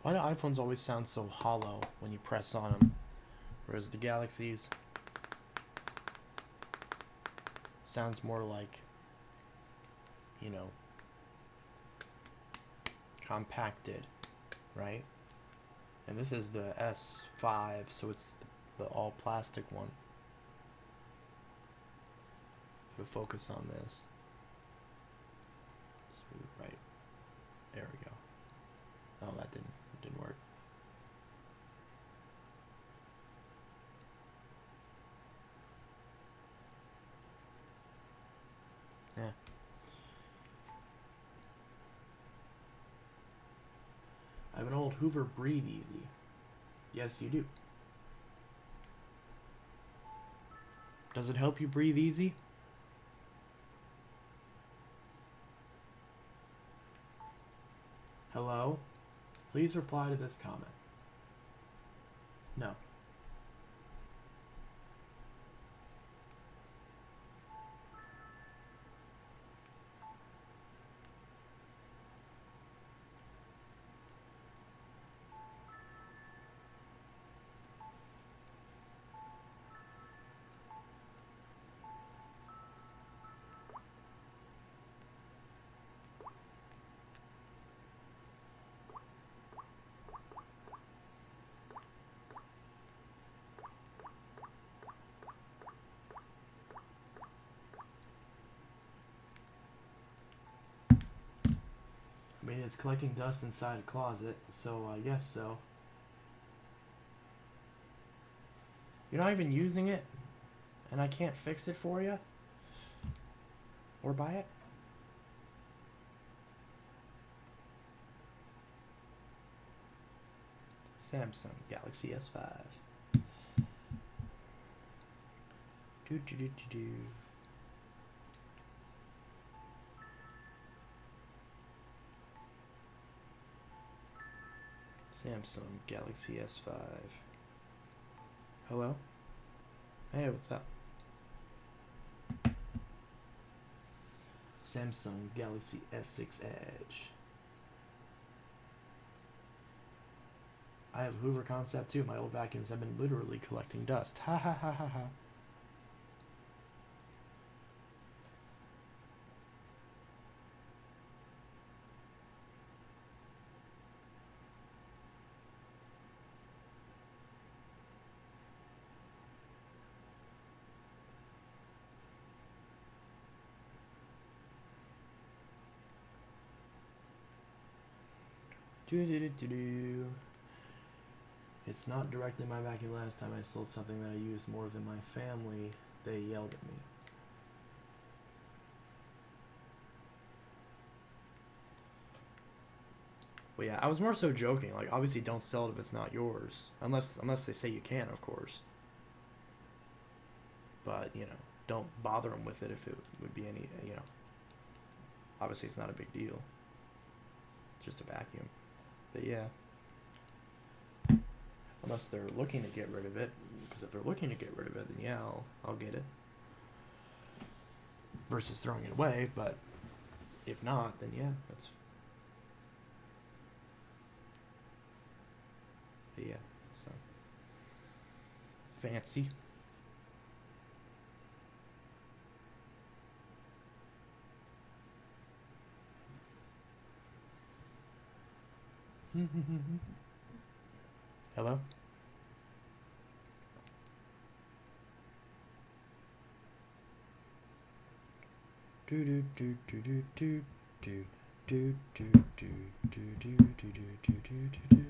Why do iPhones always sound so hollow when you press on them? Whereas the Galaxies sounds more like, you know, compacted, right? And this is the S5, so it's the all plastic one. Put a focus on this. Right. There we go. Oh, that didn't work. Yeah. I have an old Hoover Breathe Easy. Yes, you do. Does it help you breathe easy? Hello? Please reply to this comment. No. I mean, it's collecting dust inside a closet, so I guess so. You're not even using it, and I can't fix it for you? Or buy it? Samsung Galaxy S5. Do. Samsung Galaxy S5. Hello? Hey, what's up? Samsung Galaxy S6 Edge. I have a Hoover concept too. My old vacuums have been literally collecting dust. Ha ha ha ha ha. It's not directly my vacuum. Last time I sold something that I used more than my family, they yelled at me. Well, yeah, I was more so joking. Like, obviously, don't sell it if it's not yours, unless they say you can, of course. But don't bother them with it if it would be any. Obviously, it's not a big deal. It's just a vacuum. But yeah. Unless they're looking to get rid of it. Because if they're looking to get rid of it, then yeah, I'll get it. Versus throwing it away, but if not, then yeah, that's... But yeah, so... Fancy. Hello? Do do do do do do do do do do do do do do do do do.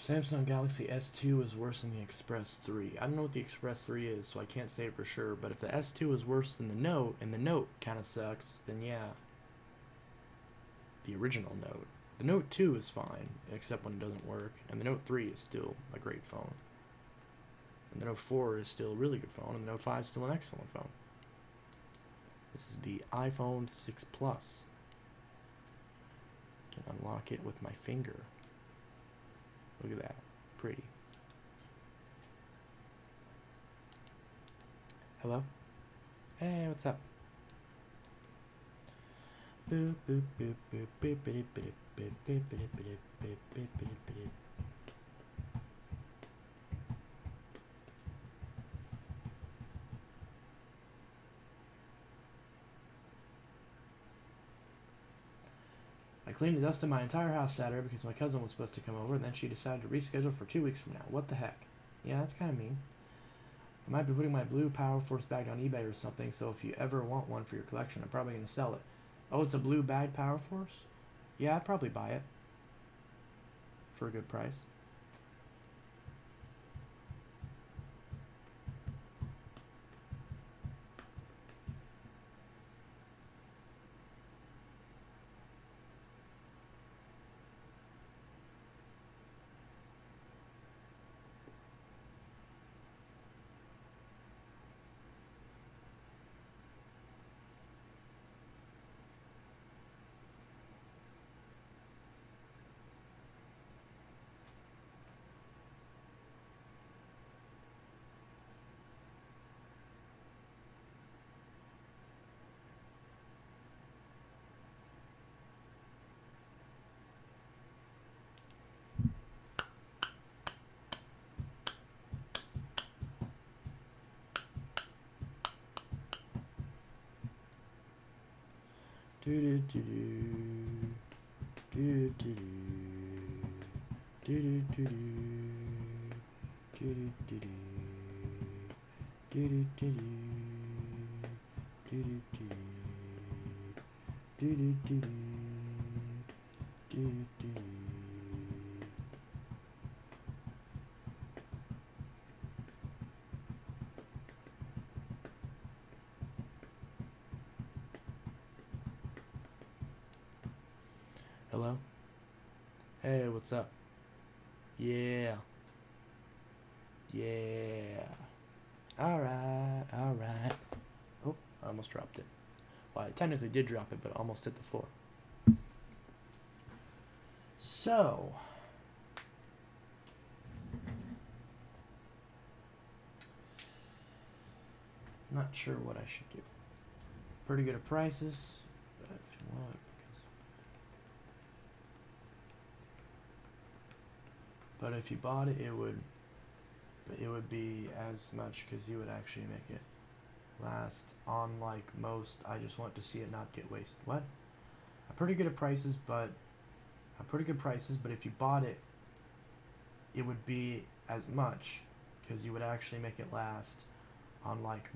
Samsung Galaxy S2 is worse than the Express 3. I don't know what the Express 3 is, so I can't say it for sure. But if the S2 is worse than the Note, and the Note kind of sucks, then yeah. The original Note. The Note 2 is fine, except when it doesn't work, and the Note 3 is still a great phone. And the Note 4 is still a really good phone, and the Note 5 is still an excellent phone. This is the iPhone 6 Plus. I can unlock it with my finger. Look at that. Pretty. Hello? Hey, what's up? Boop, boop, boop, boop, boop, boop, boop, boop, boop, boop, boop, boop, boop, boop. I cleaned the dust in my entire house Saturday because my cousin was supposed to come over, and then she decided to reschedule for 2 weeks from now. What the heck? Yeah, that's kind of mean. I might be putting my blue Power Force bag on eBay or something, so if you ever want one for your collection, I'm probably going to sell it. Oh, it's a blue bag Power Force? Yeah, I'd probably buy it. For a good price. Do do do do do do do do do do do do do do do do. Hello? Hey, what's up? Yeah. Yeah. Alright, alright. Oh, I almost dropped it. Well, I technically did drop it, but almost hit the floor. So. Not sure what I should do. Pretty good at prices, but if you want, but if you bought it, it would be as much because you would actually make it last. Unlike most, I just want to see it not get wasted. What? I'm pretty good at prices, but if you bought it, it would be as much because you would actually make it last. Unlike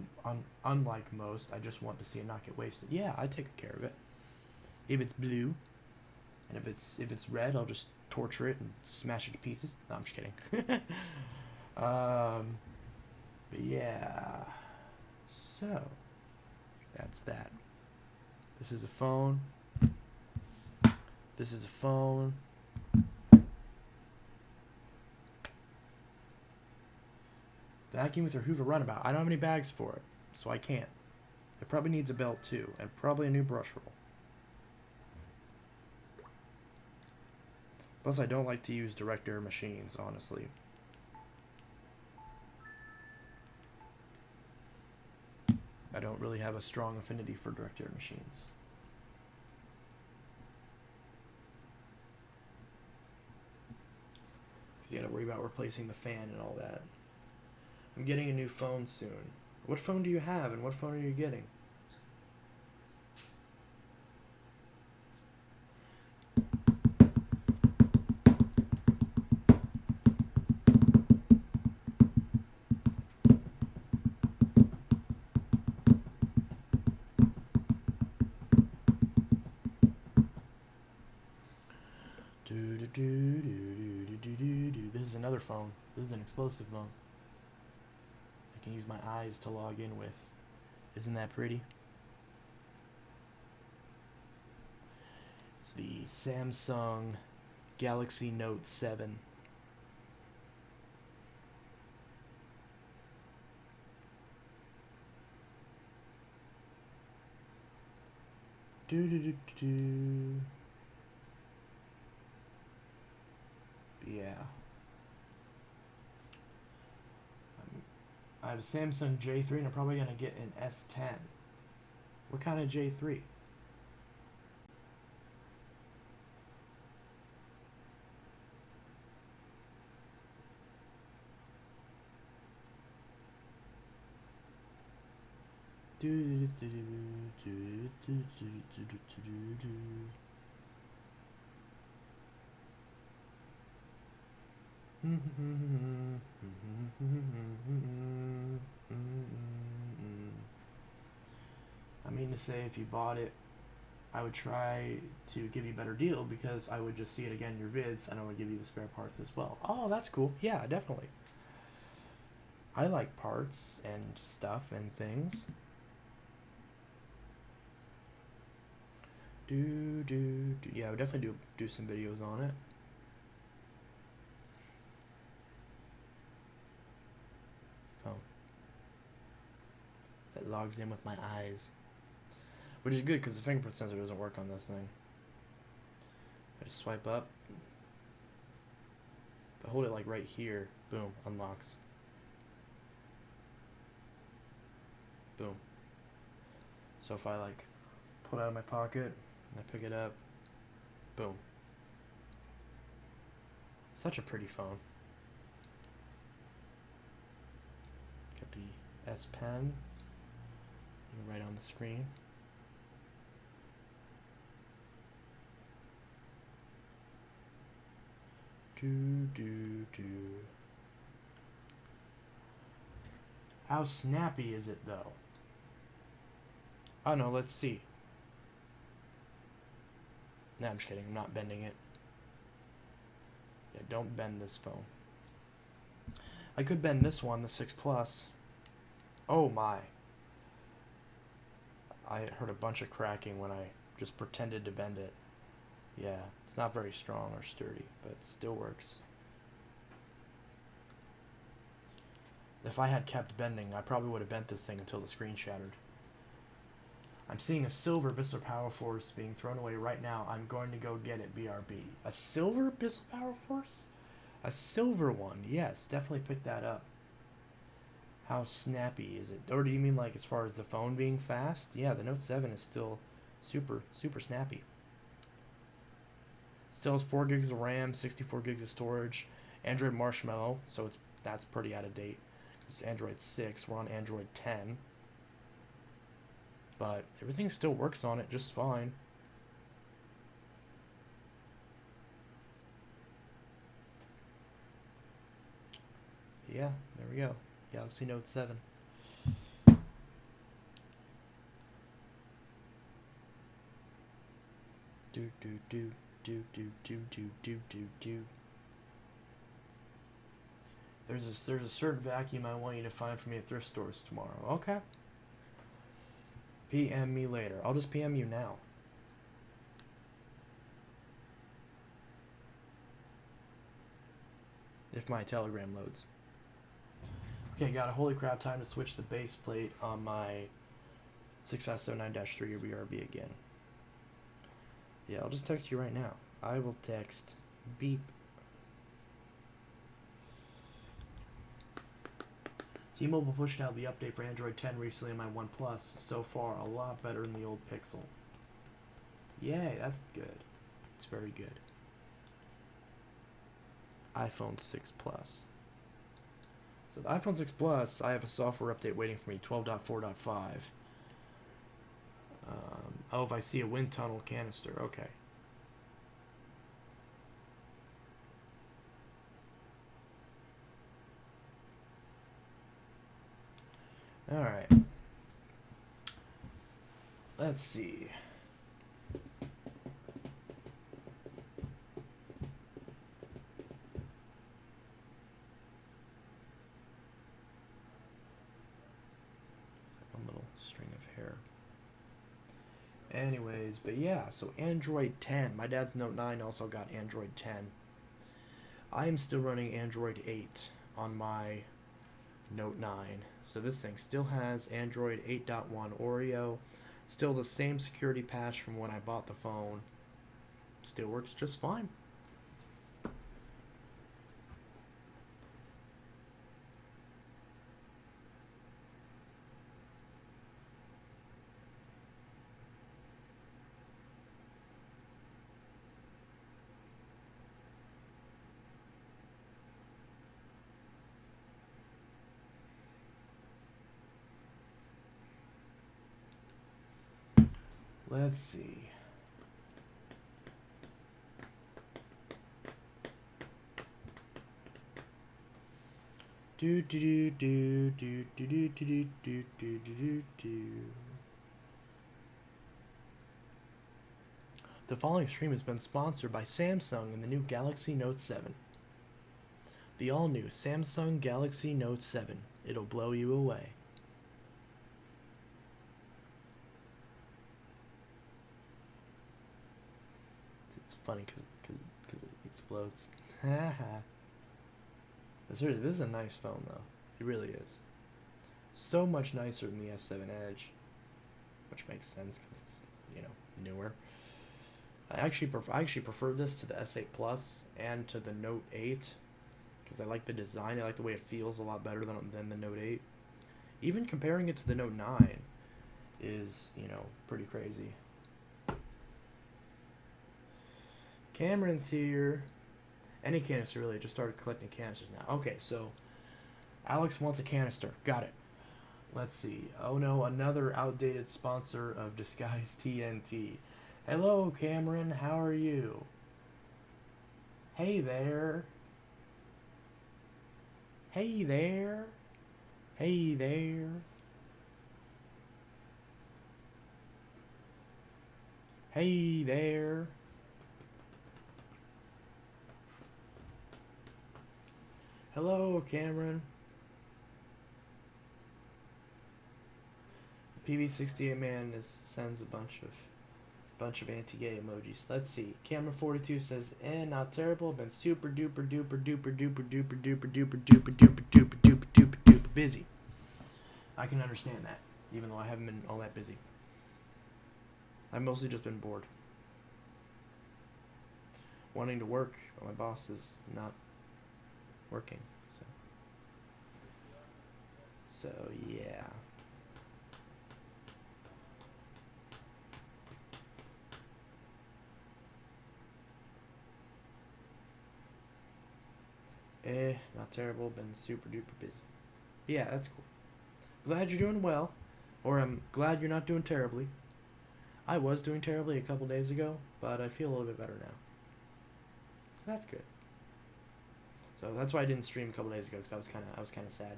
most, I just want to see it not get wasted. Yeah, I take care of it. If it's blue, and if it's red, I'll just torture it and smash it to pieces. No, I'm just kidding. But yeah. So that's that. This is a phone. This is a phone. Vacuum with your Hoover Runabout. I don't have any bags for it, so I can't. It probably needs a belt too, and probably a new brush roll. Plus, I don't like to use direct air machines, honestly. I don't really have a strong affinity for direct air machines. Because you gotta worry about replacing the fan and all that. I'm getting a new phone soon. What phone do you have, and what phone are you getting? This is another phone. This is an explosive phone. I can use my eyes to log in with. Isn't that pretty? It's the Samsung Galaxy Note 7. Yeah. I have a Samsung J3 and I'm probably going to get an S10. What kind of J3? I mean to say, if you bought it, I would try to give you a better deal because I would just see it again in your vids and I would give you the spare parts as well. Oh, that's cool. Yeah, definitely. I like parts and stuff and things. Yeah, I would definitely do some videos on it. Phone. It logs in with my eyes. Which is good because the fingerprint sensor doesn't work on this thing. I just swipe up. If I hold it like right here, boom, unlocks. Boom. So if I like pull it out of my pocket and I pick it up, boom. Such a pretty phone. Got the S Pen right on the screen. How snappy is it though? Oh no, let's see. No, I'm just kidding. I'm not bending it. Yeah, don't bend this phone. I could bend this one, the 6 Plus. Oh my. I heard a bunch of cracking when I just pretended to bend it. Yeah, it's not very strong or sturdy, but it still works. If I had kept bending, I probably would have bent this thing until the screen shattered. I'm seeing a silver Bissell Power Force being thrown away right now. I'm going to go get it, BRB. A silver Bissell Power Force? A silver one. Yes, definitely pick that up. How snappy is it? Or do you mean like as far as the phone being fast? Yeah, the Note 7 is still super snappy. Still has 4 gigs of RAM, 64 gigs of storage, Android Marshmallow, so that's pretty out of date. This is Android 6, we're on Android 10. But everything still works on it just fine. Yeah, there we go. Galaxy Note 7. There's a certain vacuum I want you to find for me at thrift stores tomorrow. Okay. PM me later. I'll just PM you now. If my Telegram loads. Okay, got a holy crap, time to switch the base plate on my 6S09-3 BRB again. Yeah, I'll just text you right now. I will text beep. T-Mobile pushed out the update for Android 10 recently on my OnePlus. So far, a lot better than the old Pixel. Yay, that's good. It's very good. iPhone 6 Plus. So the iPhone 6 Plus, I have a software update waiting for me, 12.4.5. Oh, if I see a wind tunnel canister, okay. Alright. Let's see. One little string of hair. Anyways, but yeah, so Android 10. My dad's Note 9 also got Android 10. I am still running Android 8 on my Note 9. So this thing still has Android 8.1 Oreo. Still the same security patch from when I bought the phone. Still works just fine. Let's see. Do do do do do do do do do do do do. The following stream has been sponsored by Samsung and the new Galaxy Note 7. The all-new Samsung Galaxy Note 7. It'll blow you away. It's funny because it explodes. Haha. Seriously, this is a nice phone though. It really is. So much nicer than the S7 Edge, which makes sense because it's, you know, newer. I actually prefer this to the S8 Plus and to the Note 8 because I like the design. I like the way it feels a lot better than the Note 8. Even comparing it to the Note 9 is, you know, pretty crazy. Cameron's here. Any canister, really. Just started collecting canisters now. Okay, so Alex wants a canister. Got it. Let's see. Oh no, another outdated sponsor of Disguise TNT. Hello, Cameron. How are you? Hey there. Hey there. Hey there. Hey there. Hello, Cameron. PV68 man sends a bunch of anti-gay emojis. Let's see. Cameron42 says, not terrible. Been super duper duper duper duper duper duper duper duper duper duper duper duper duper busy. I can understand that, even though I haven't been all that busy. I've mostly just been bored. Wanting to work, but my boss is not working, so yeah. Not terrible, been super duper busy. Yeah, that's cool. Glad you're doing well, or I'm glad you're not doing terribly. I was doing terribly a couple days ago, but I feel a little bit better now, so that's good. So that's why I didn't stream a couple days ago, because I was kind of sad.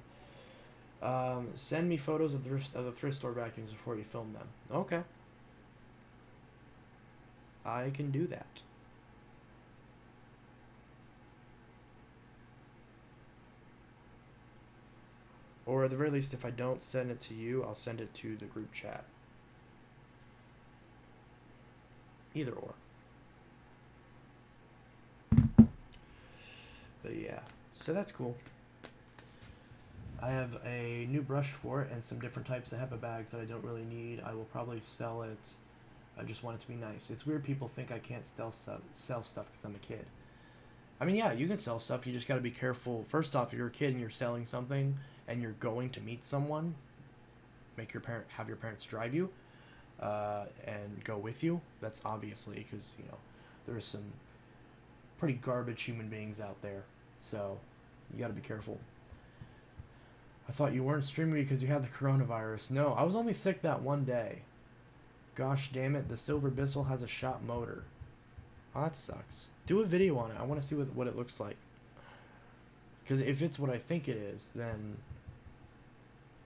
Send me photos of the thrift store vacuums before you film them. Okay. I can do that. Or at the very least, if I don't send it to you, I'll send it to the group chat. Either or. But yeah, so that's cool. I have a new brush for it and some different types of HEPA bags that I don't really need. I will probably sell it. I just want it to be nice. It's weird people think I can't sell stuff because I'm a kid. I mean, yeah, you can sell stuff. You just got to be careful. First off, if you're a kid and you're selling something and you're going to meet someone, have your parents drive you and go with you. That's obviously because, you know, there's some pretty garbage human beings out there. So you got to be careful. I thought you weren't streaming because you had the coronavirus. No, I was only sick that one day. Gosh damn it, the Silver Bissell has a shot motor. Oh, that sucks. Do a video on it. I want to see what it looks like. Because if it's what I think it is, then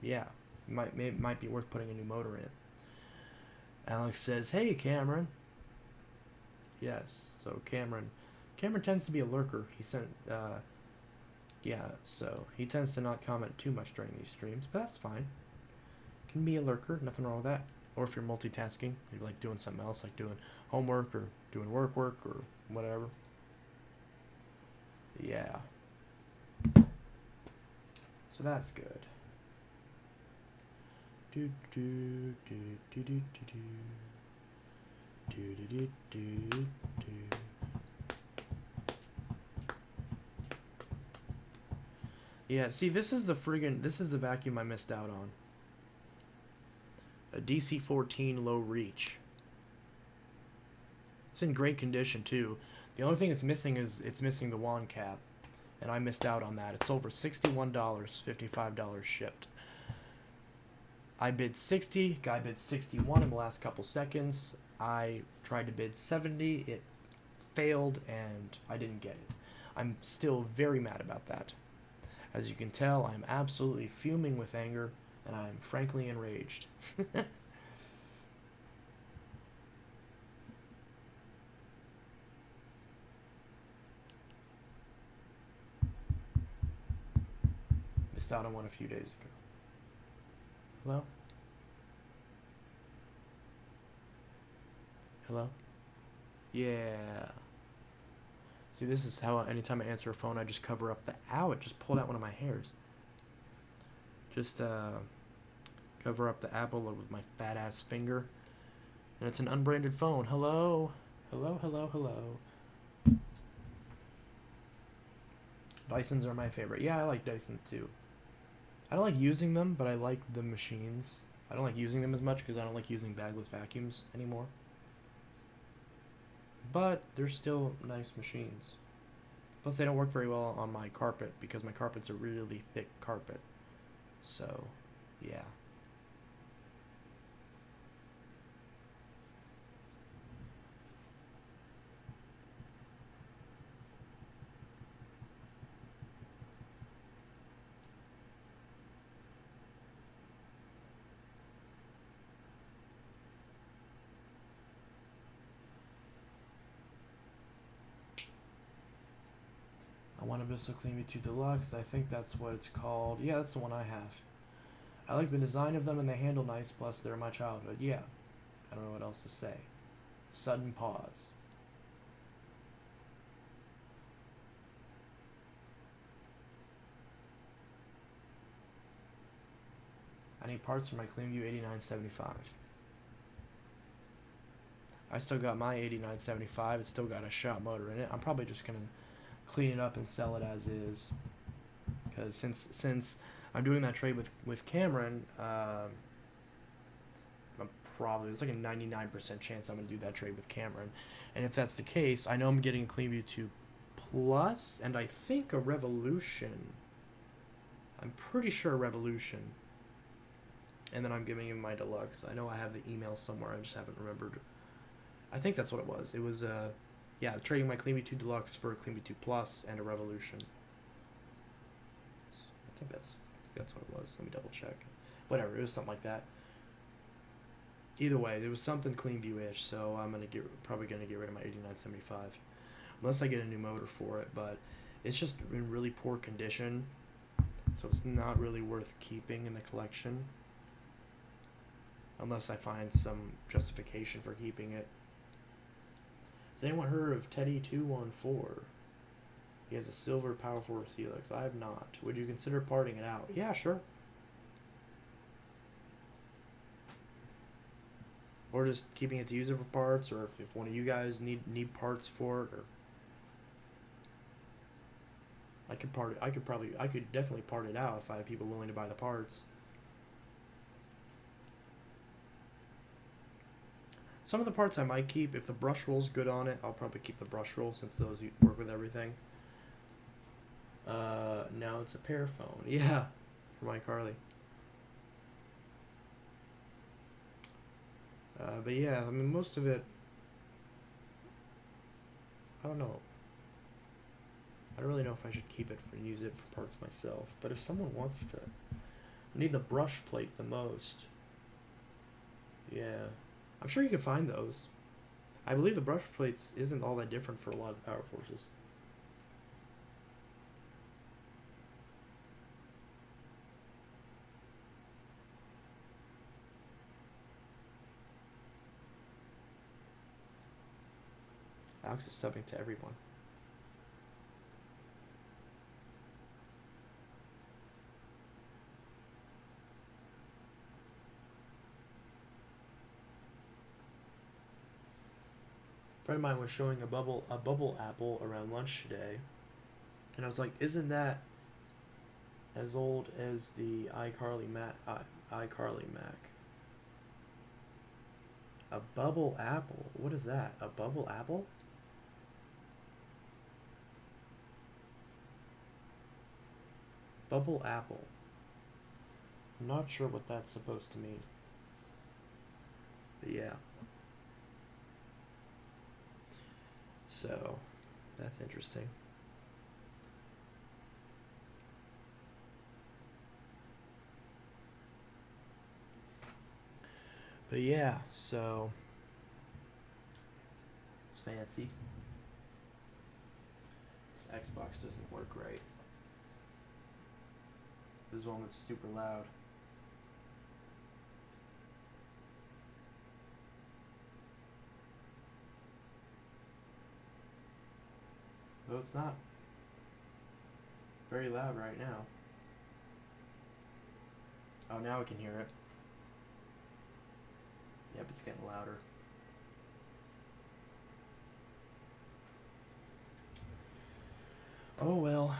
yeah, it might be worth putting a new motor in it. Alex says, hey, Cameron. Yes, so Cameron tends to be a lurker. He sent, yeah, so he tends to not comment too much during these streams, but that's fine. Can be a lurker, nothing wrong with that. Or if you're multitasking, you're like doing something else, like doing homework or doing work or whatever. Yeah. So that's good. Do do do do do do do do do do do. Yeah, see, this is the vacuum I missed out on. A DC-14 low reach. It's in great condition too. The only thing it's missing is it's missing the wand cap, and I missed out on that. It sold for $61, $55 shipped. I bid 60, guy bid 61 in the last couple seconds. I tried to bid 70, it failed, and I didn't get it. I'm still very mad about that. As you can tell, I'm absolutely fuming with anger, and I'm frankly enraged. Missed out on one a few days ago. Hello? Hello? Yeah. See, this is how anytime I answer a phone, I just cover up the... Ow, it just pulled out one of my hairs. Just cover up the apple with my fat ass finger. And it's an unbranded phone. Hello? Hello, hello, hello. Dysons are my favorite. Yeah, I like Dyson too. I don't like using them, but I like the machines. I don't like using them as much because I don't like using bagless vacuums anymore. But they're still nice machines. Plus they don't work very well on my carpet because my carpet's a really thick carpet. So, yeah. I want a Bissell Clean V2 Deluxe. I think that's what it's called. Yeah, that's the one I have. I like the design of them and they handle nice, plus they're my childhood. Yeah. I don't know what else to say. Sudden pause. I need parts for my CleanView 8975. I still got my 8975. It's still got a shot motor in it. I'm probably just going to clean it up and sell it as is. Because since I'm doing that trade with Cameron, there's like a 99% chance I'm going to do that trade with Cameron. And if that's the case, I know I'm getting a CleanView 2 Plus and I think a Revolution. I'm pretty sure a Revolution. And then I'm giving him my Deluxe. I know I have the email somewhere. I just haven't remembered. I think that's what it was. It was, yeah, trading my CleanView 2 Deluxe for a CleanView 2 Plus and a Revolution. I think that's what it was. Let me double check. Whatever, it was something like that. Either way, there was something CleanView-ish, so I'm probably gonna get rid of my 8975, unless I get a new motor for it. But it's just in really poor condition, so it's not really worth keeping in the collection, unless I find some justification for keeping it. Has anyone heard of Teddy 214? He has a silver Power Force Helix. I have not. Would you consider parting it out? Yeah, sure. Or just keeping it to use it for parts, or if one of you guys need parts for it, or I could definitely part it out if I had people willing to buy the parts. Some of the parts I might keep. If the brush roll's good on it, I'll probably keep the brush roll since those work with everything. Now it's a pear phone. Yeah, for my Carly. But yeah, I mean, most of it, I don't know. I don't really know if I should keep it and use it for parts myself. But if someone wants to, I need the brush plate the most. Yeah. I'm sure you can find those. I believe the brush plates isn't all that different for a lot of Power Forces. Alex is subbing to everyone. A friend of mine was showing a bubble apple around lunch today, and I was like, "Isn't that as old as the iCarly Mac?" A bubble apple? What is that? A bubble apple? Bubble apple. I'm not sure what that's supposed to mean. But yeah. So, that's interesting. But yeah, so it's fancy. This Xbox doesn't work right. This is one that's super loud. Though it's not very loud right now. Oh, now I can hear it. Yep, it's getting louder. Oh well.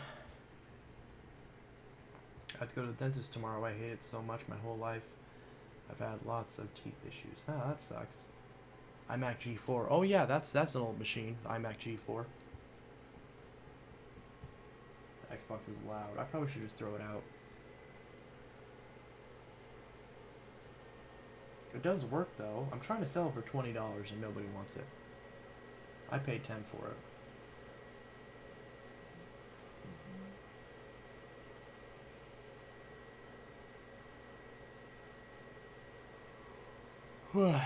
I have to go to the dentist tomorrow. I hate it so much my whole life. I've had lots of teeth issues. Oh, that sucks. iMac G4. Oh yeah, that's an old machine. The iMac G4. The Xbox is loud. I probably should just throw it out. It does work though. I'm trying to sell it for $20 and nobody wants it. I paid $10 for it. But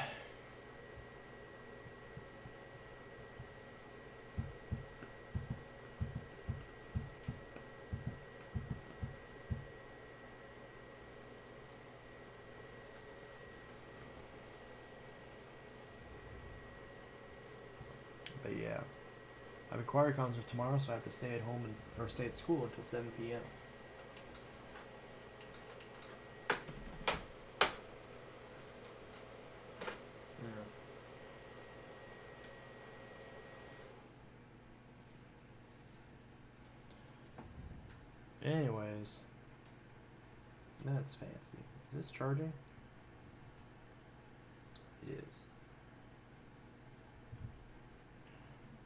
yeah, I have a choir concert tomorrow, so I have to stay at home or stay at school until 7 p.m. Yeah. Anyways, that's fancy. Is this charging? It is.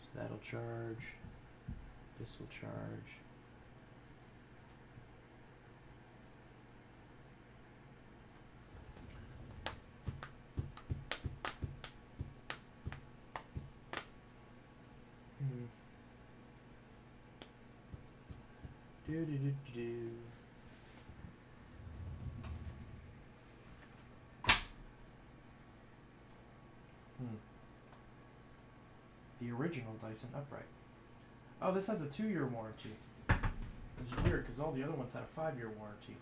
So that'll charge. This will charge. Do do do do. The original Dyson upright. Oh, this has a 2-year warranty. Which is weird because all the other ones had a 5-year warranty.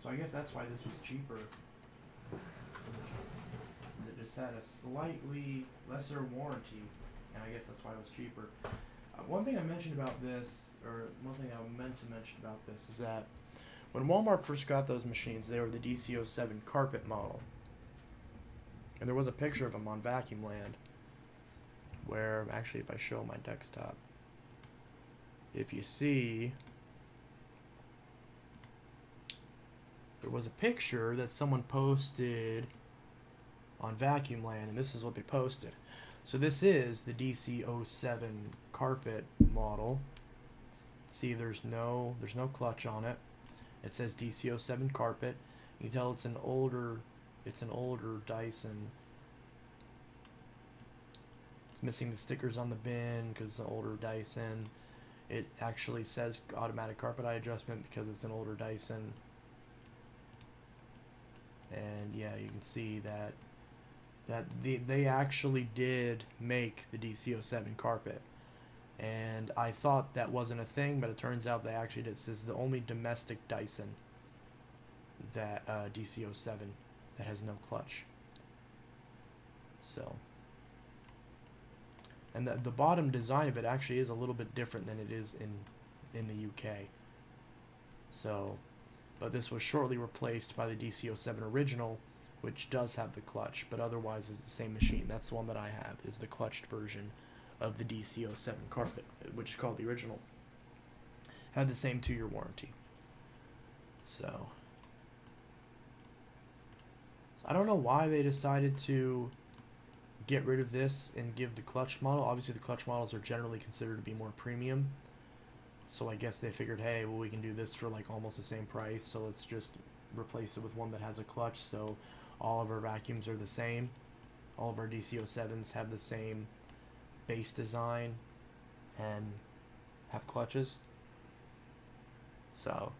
So I guess that's why this was cheaper. It just had a slightly lesser warranty, and I guess that's why it was cheaper. One thing I mentioned about this, or one thing I meant to mention about this, is that when Walmart first got those machines, they were the DC07 carpet model. And there was a picture of them on Vacuum Land, where, actually, if I show my desktop, if you see, there was a picture that someone posted on Vacuum Land, and this is what they posted. So this is the DC07 carpet model. See, there's no clutch on it. It says DC07 carpet. You can tell it's an older Dyson. It's missing the stickers on the bin because it's an older Dyson. It actually says automatic carpet eye adjustment because it's an older Dyson. And yeah, you can see that they actually did make the DC07 carpet. And I thought that wasn't a thing, but it turns out they actually did. This is the only domestic Dyson that DC07 that has no clutch. So And the bottom design of it actually is a little bit different than it is in the UK. So, but this was shortly replaced by the DC-07 original, which does have the clutch, but otherwise is the same machine. That's the one that I have, is the clutched version of the DC-07 carpet, which is called the original. Had the same 2-year warranty. So I don't know why they decided to get rid of this and give the clutch model. Obviously, the clutch models are generally considered to be more premium. So I guess they figured, hey, well, we can do this for like almost the same price, so let's just replace it with one that has a clutch, so all of our vacuums are the same. All of our DC-07s have the same base design and have clutches. So,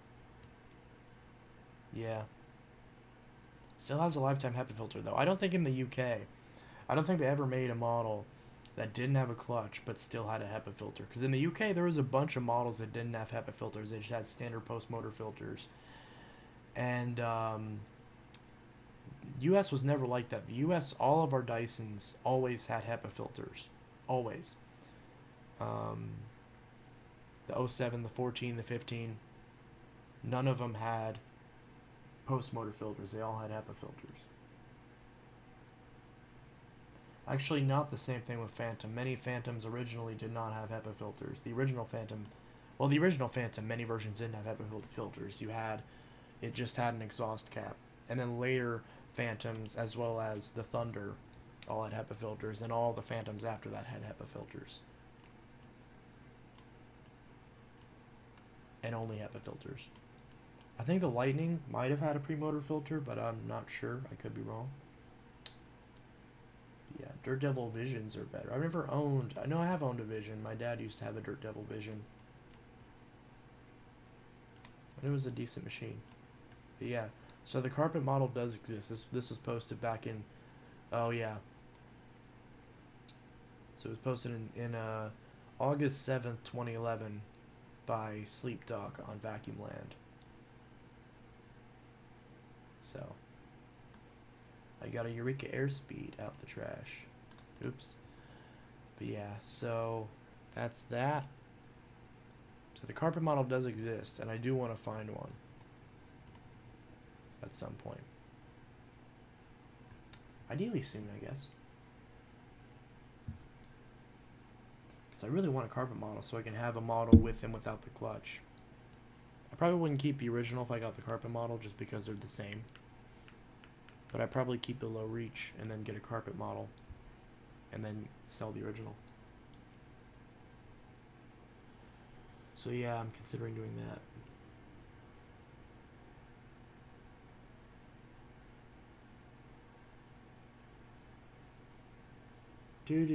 yeah. Still has a lifetime HEPA filter, though. I don't think in the UK, I don't think they ever made a model that didn't have a clutch but still had a HEPA filter. Because in the UK, there was a bunch of models that didn't have HEPA filters. They just had standard post-motor filters. And US was never like that. The US, all of our Dysons always had HEPA filters. Always. The 07, the 14, the 15, none of them had post-motor filters. They all had HEPA filters. Actually, not the same thing with Phantom. Many Phantoms originally did not have HEPA filters. The original Phantom, many versions didn't have HEPA filters. It just had an exhaust cap. And then later Phantoms, as well as the Thunder, all had HEPA filters, and all the Phantoms after that had HEPA filters. And only HEPA filters. I think the Lightning might have had a pre-motor filter, but I'm not sure. I could be wrong. Yeah, Dirt Devil Visions are better. I have owned a Vision. My dad used to have a Dirt Devil Vision. And it was a decent machine. But yeah, so the carpet model does exist. This was posted back in, oh yeah. So it was posted in August 7th, 2011 by Sleep Dog on Vacuum Land. So I got a Eureka Airspeed out the trash. Oops. But yeah, so that's that. So the carpet model does exist, and I do want to find one at some point. Ideally soon, I guess. Because I really want a carpet model so I can have a model with and without the clutch. I probably wouldn't keep the original if I got the carpet model just because they're the same. But I'd probably keep the low reach and then get a carpet model and then sell the original. So yeah, I'm considering doing that. Do.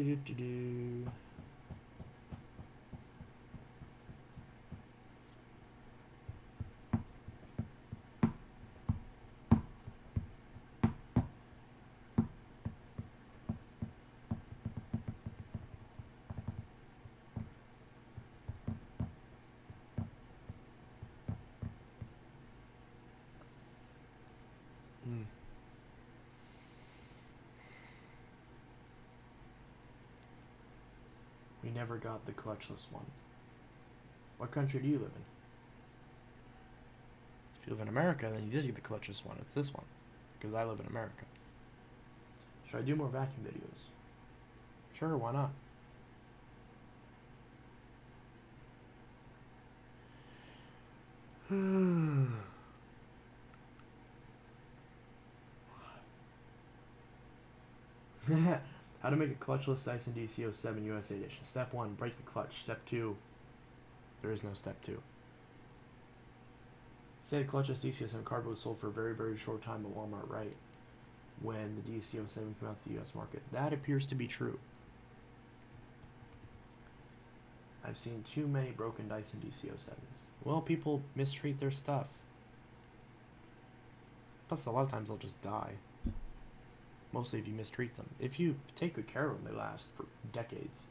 We never got the clutchless one. What country do you live in? If you live in America, then you did get the clutchless one. It's this one. Because I live in America. Should I do more vacuum videos? Sure, why not? How to make a clutchless Dyson DC-07 USA edition. Step 1, break the clutch. Step 2, there is no step 2. Say the clutchless DC-07 carpet was sold for a very, very short time at Walmart, right? When the DC-07 came out to the US market. That appears to be true. I've seen too many broken Dyson DC-07s. Well, people mistreat their stuff. Plus, a lot of times they'll just die. Mostly if you mistreat them. If you take good care of them, they last for decades.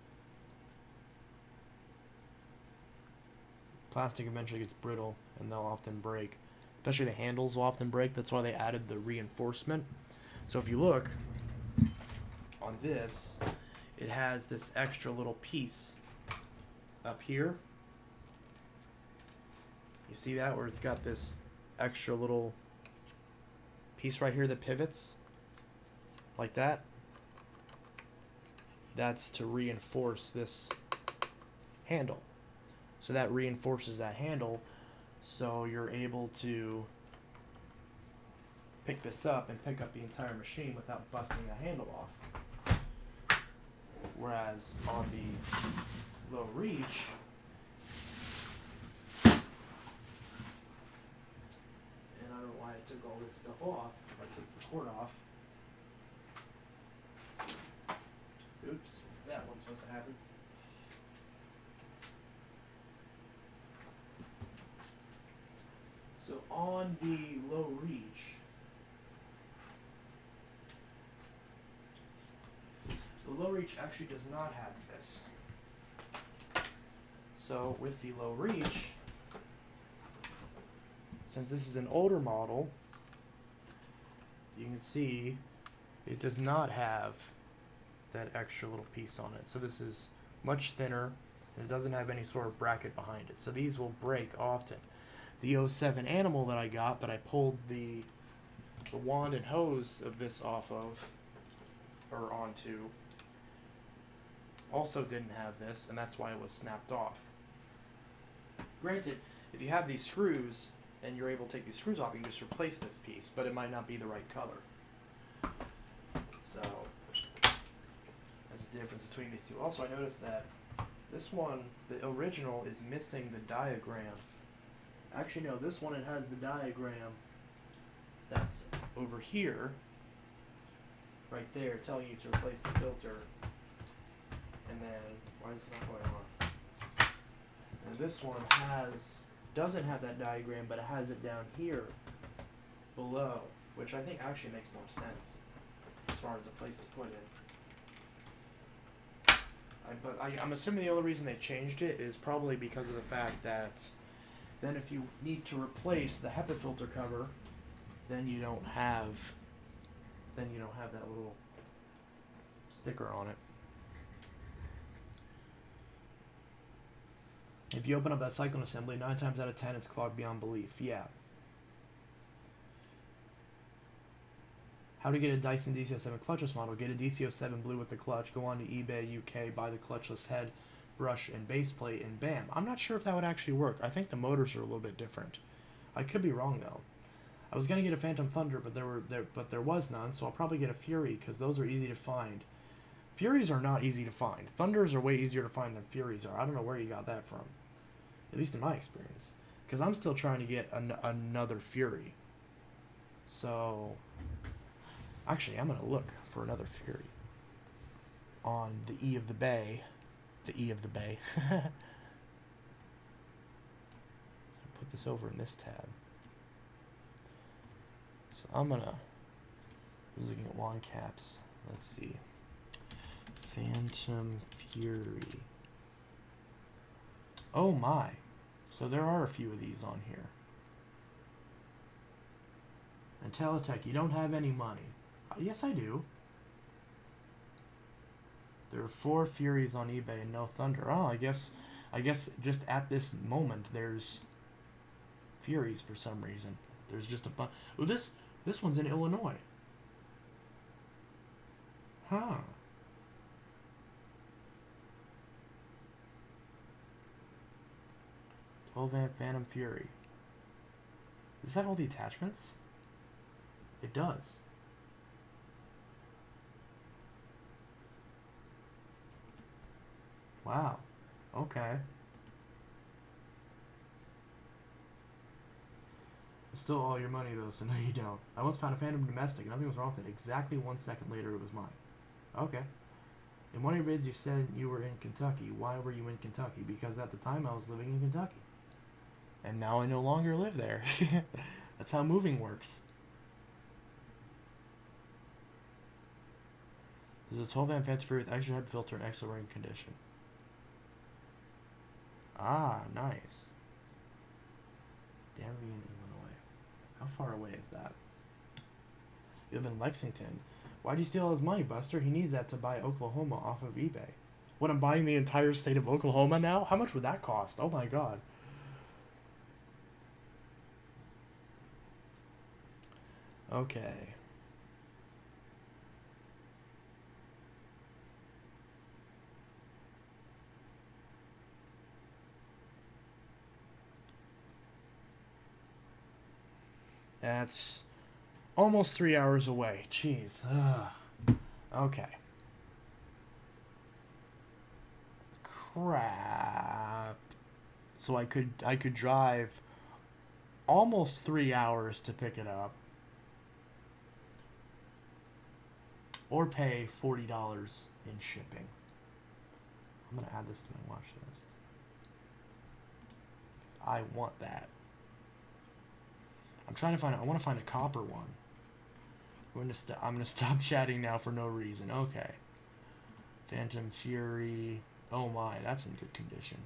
Plastic eventually gets brittle, and they'll often break. Especially the handles will often break. That's why they added the reinforcement. So if you look on this, it has this extra little piece up here. You see that, where it's got this extra little piece right here that pivots like that? That's to reinforce this handle. So that reinforces that handle, so you're able to pick this up and pick up the entire machine without busting the handle off. Whereas on the low reach, and I don't know why I took all this stuff off. I took the cord off. Oops, that one's supposed to happen. So on the low reach, the low reach actually does not have this. So with the low reach, since this is an older model, you can see it does not have that extra little piece on it. So this is much thinner, and it doesn't have any sort of bracket behind it. So these will break often. The 07 Animal that I got, that I pulled the wand and hose of this off of, or onto, also didn't have this, and that's why it was snapped off. Granted, if you have these screws and you're able to take these screws off, you can just replace this piece, but it might not be the right color. So there's a difference between these two. Also, I noticed that this one, the original, is missing the diagram. Actually, no, this one, it has the diagram that's over here, right there, telling you to replace the filter. And then, why is it not going on? And this one doesn't have that diagram, but it has it down here below, which I think actually makes more sense as far as a place to put it. I'm assuming the only reason they changed it is probably because of the fact that then if you need to replace the HEPA filter cover, then you don't have that little sticker on it. If you open up that cyclone assembly, 9 times out of 10 it's clogged beyond belief. Yeah. How to get a Dyson DC07 clutchless model? Get a DC07 blue with the clutch. Go on to eBay UK, buy the clutchless head, brush, and base plate, and bam. I'm not sure if that would actually work. I think the motors are a little bit different. I could be wrong though. I was gonna get a Phantom Thunder, but there was none, so I'll probably get a Fury because those are easy to find. Furies are not easy to find. Thunders are way easier to find than Furies are. I don't know where you got that from, at least in my experience, because I'm still trying to get another Fury. So actually, I'm gonna look for another Fury on the E of the Bay. The E of the Bay. Put this over in this tab. So I'm looking at wand caps. Let's see. Phantom Fury. Oh my. So there are a few of these on here. And Teletech, you don't have any money. Yes, I do. There are 4 Furies on eBay and no Thunder. Oh, I guess just at this moment there's Furies for some reason. There's just a bunch. Oh, this one's in Illinois. Huh. 12-amp Phantom Fury. Does this have all the attachments? It does. Wow. Okay. Still all your money though, so no you don't. I once found a Phantom domestic. Nothing was wrong with it. Exactly 1 second later it was mine. Okay. In one of your vids you said you were in Kentucky. Why were you in Kentucky? Because at the time I was living in Kentucky. And now I no longer live there. That's how moving works. There's a 12-amp Phantom Fury with extra head filter and extra ring condition. Ah, nice. Darien, Illinois. How far away is that? You live in Lexington. Why'd you steal all his money, Buster? He needs that to buy Oklahoma off of eBay. What, I'm buying the entire state of Oklahoma now? How much would that cost? Oh my god. Okay. That's almost 3 hours away. Jeez. Okay. Crap. So I could drive almost 3 hours to pick it up, or pay $40 in shipping. I'm gonna add this to my watch list, 'cause I want that. I'm trying to find. I want to find a copper one. I'm gonna stop chatting now for no reason. Okay. Phantom Fury. Oh my, that's in good condition.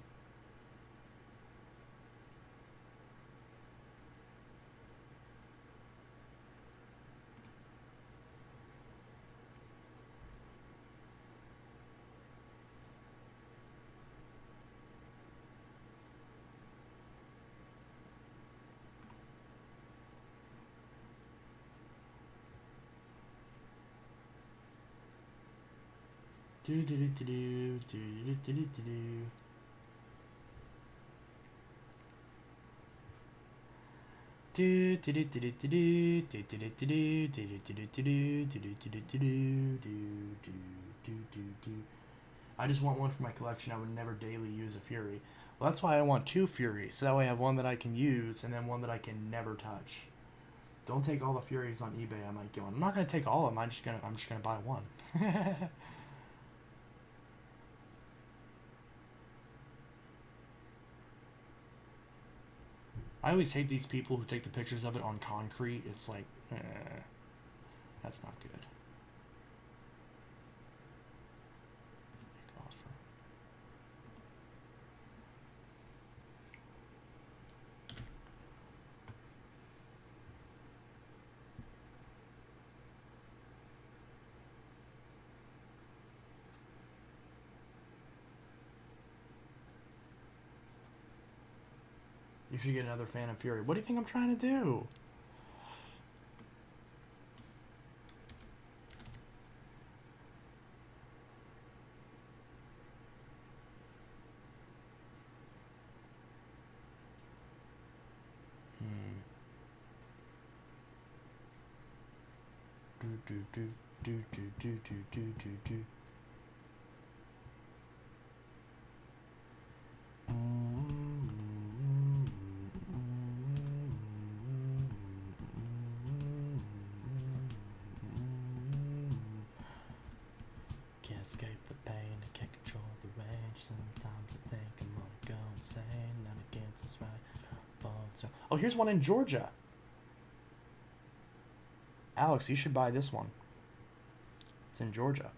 Do do do do do do do do do do. Do do do do do do do do do do do do do do. I just want one for my collection. I would never daily use a Fury. Well, that's why I want 2 Furies, so that way I have one that I can use and then one that I can never touch. Don't take all the Furies on eBay. I might get one. I'm not gonna take all of them. I'm just gonna buy one. I always hate these people who take the pictures of it on concrete. It's like, that's not good. You should get another Phantom Fury. What do you think I'm trying to do? Do do do do do do do do do. Can't escape the pain, I can't control the rage. Sometimes I think I'm gonna go insane. Not against this right. Oh, here's one in Georgia. Alex, you should buy this one. It's in Georgia.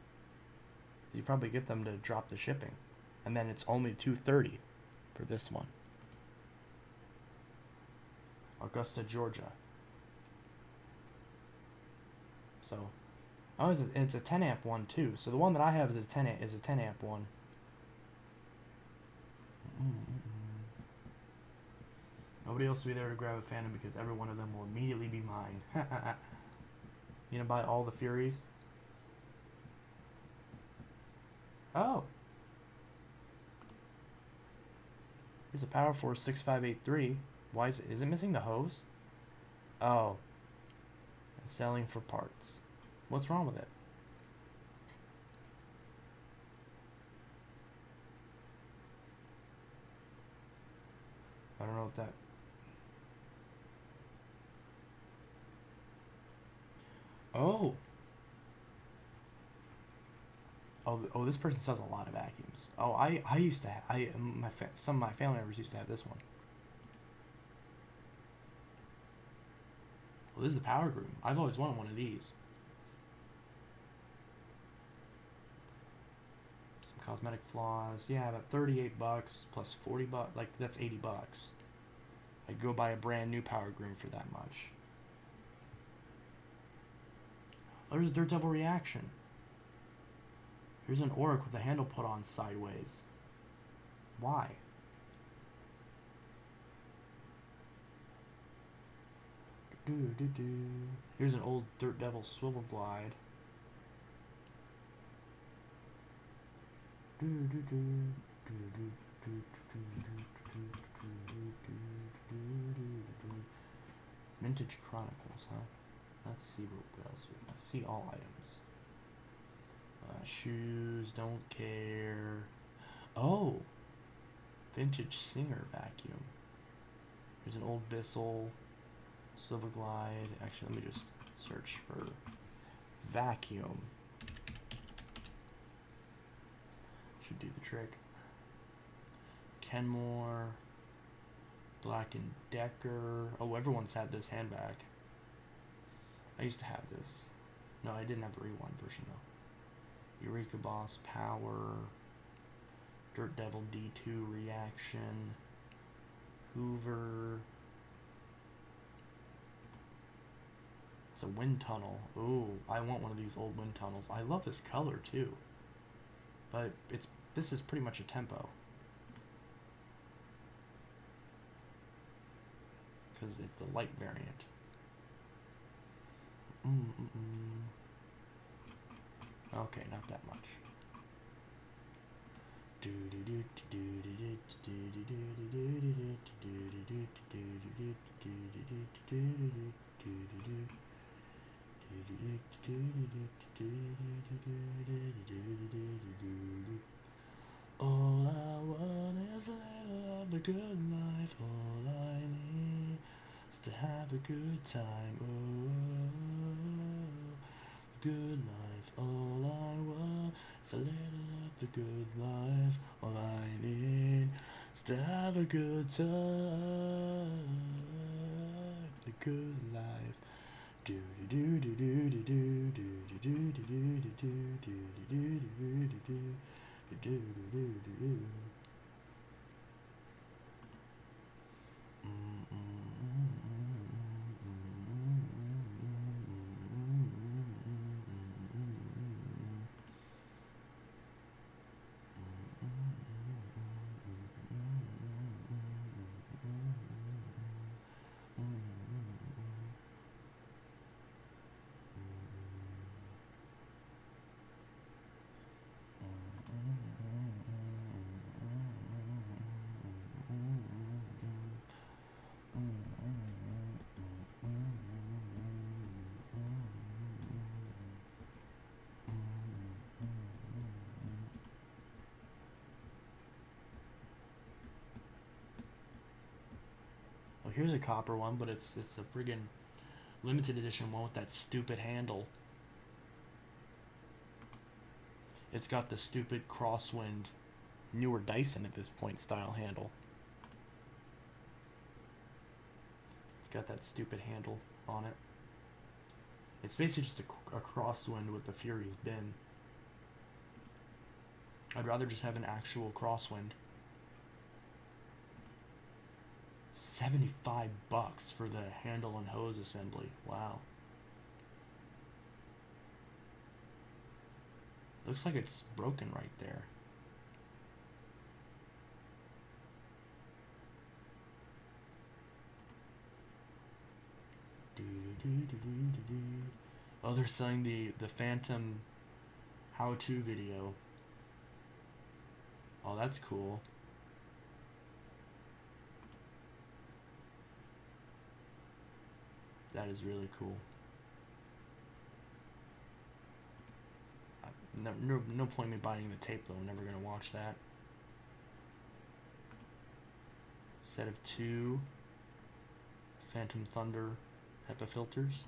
You probably get them to drop the shipping, and then it's only $230 for this one. Augusta, Georgia. So, oh, it's a 10 amp one too. So the one that I have is a 10 amp one. Nobody else will be there to grab a Phantom because every one of them will immediately be mine. You gonna buy all the Furies? Oh. Here's a Power Force 6583. Why is it missing the hose? Oh. And selling for parts. What's wrong with it? I don't know what that... Oh. Oh, this person sells a lot of vacuums. Oh, I used to have, some of my family members used to have this one. Well, this is the Power Groom. I've always wanted one of these. Some cosmetic flaws. Yeah, about $38 plus $40, like that's $80. I'd go buy a brand new Power Groom for that much. Oh, there's a Dirt Devil reaction. Here's an Oric with the handle put on sideways. Why? Here's an old Dirt Devil swivel glide. Vintage Chronicles, huh? Let's see what else we Let's see all items. Shoes, don't care. Oh! Vintage Singer vacuum. Here's an old Bissell Silver Glide. Actually, let me just search for vacuum. Should do the trick. Kenmore. Black and Decker. Oh, everyone's had this handbag. I used to have this. No, I didn't have the rewind version though. Eureka Boss Power. Dirt Devil D2 Reaction. Hoover. It's a wind tunnel. Ooh, I want one of these old wind tunnels. I love this color too. But this is pretty much a tempo. Because it's the light variant. Okay, not that much. All I want is a little of the good life. All I need is to have a good time. Oh, good life. All I want is a little of the good life. All I need is to have a good time. The good life. Do do do do do do do do do do do do do do do do. Well, here's a copper one, but it's a friggin' limited edition one with that stupid handle. It's got the stupid crosswind, newer Dyson at this point style handle. It's got that stupid handle on it. It's basically just a crosswind with the Fury's bin. I'd rather just have an actual crosswind. $75 for the handle and hose assembly. Wow. Looks like it's broken right there. Oh, they're selling the Phantom how-to video. Oh, that's cool. That is really cool. No point in me buying the tape though. I'm never gonna watch that. Set of 2 Phantom Thunder HEPA filters.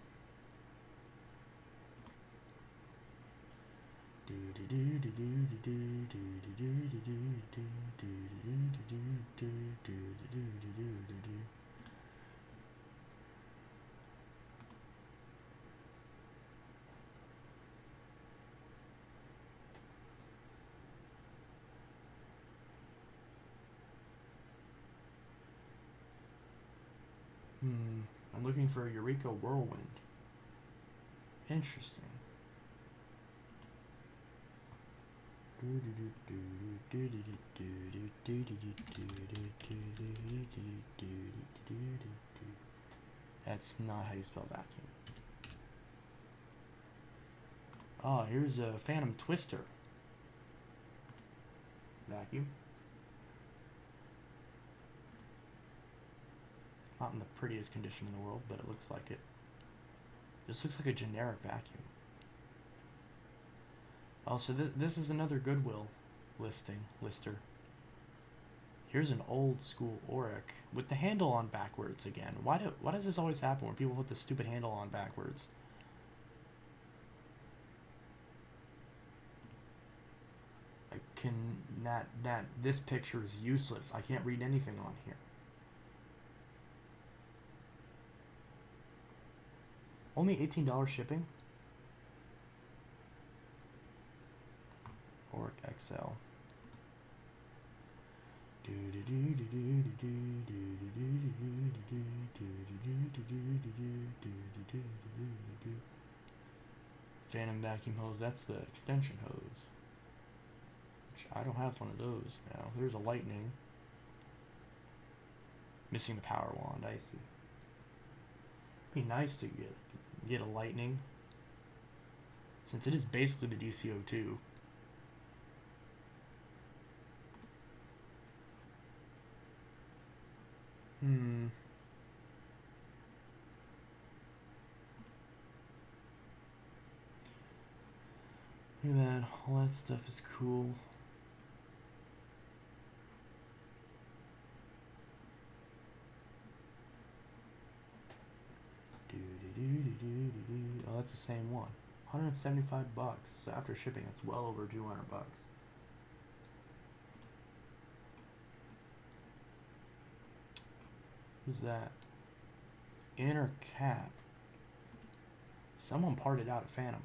I'm looking for a Eureka Whirlwind. Interesting. That's not how you spell vacuum. Oh, here's a Phantom Twister. Vacuum. It's not in the prettiest condition in the world, but it looks like it. This looks like a generic vacuum. Oh, so this is another Goodwill lister. Here's an old school Auric with the handle on backwards again. Why does this always happen when people put the stupid handle on backwards? This picture is useless. I can't read anything on here. Only $18 shipping. Auric XL. Phantom vacuum hose. That's the extension hose. Which I don't have one of those now. There's a lightning. Missing the power wand. I see. Be nice to get a lightning, since it is basically the DCO2. Look at that. All that stuff is cool. Oh, that's the same one. 175 bucks. So after shipping, it's well over 200 bucks. Who's that? Inner cap. Someone parted out a Phantom.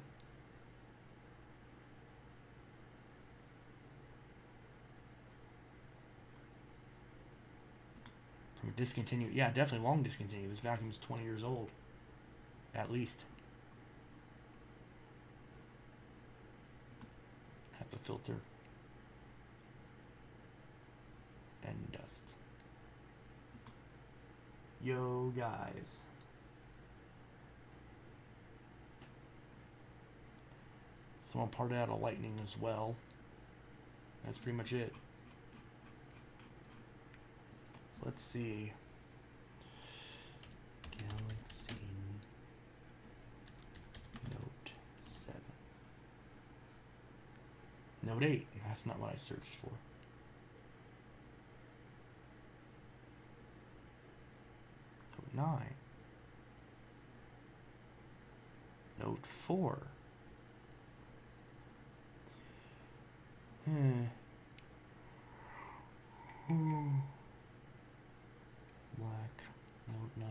From discontinued. Yeah, definitely long discontinued. This vacuum is 20 years old. At least. HEPA filter. And dust. Yo, guys. Someone parted out a lightning as well. That's pretty much it. So let's see. Galaxy Note 7. Note 8. That's not what I searched for. Note 9. Note 4. Black. Note 9.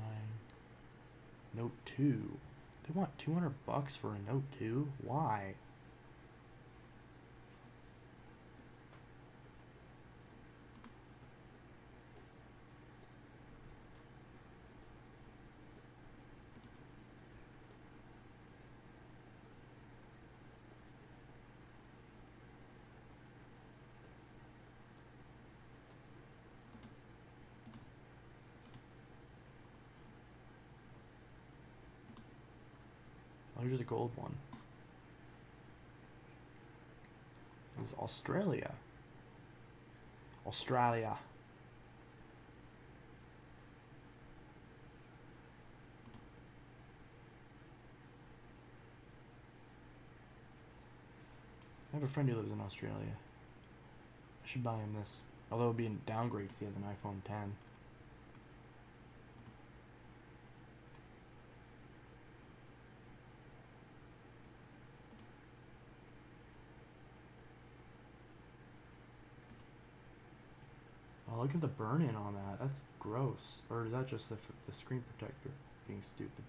Note 2. They want 200 bucks for a Note 2? Why? Oh, here's a gold one. This is Australia. Australia. I have a friend who lives in Australia. I should buy him this. Although it would be a downgrade because he has an iPhone 10. Oh, look at the burn-in on that. That's gross. Or is that just the screen protector being stupid?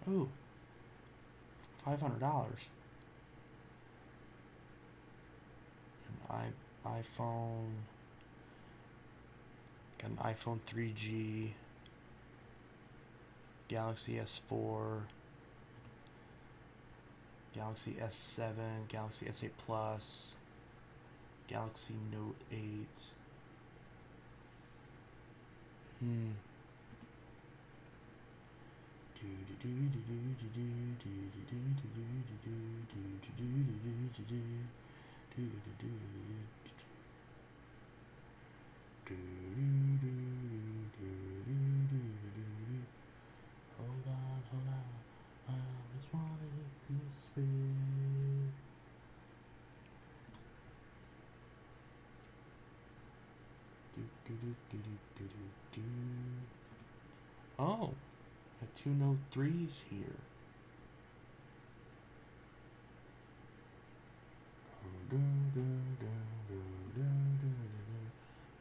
Ooh, $500. iPhone. Got an iPhone 3G. Galaxy S4. Galaxy S7. Galaxy S8 Plus. Galaxy Note 8. Hold on, I always wanted it this way. Oh, got two Note 3s here.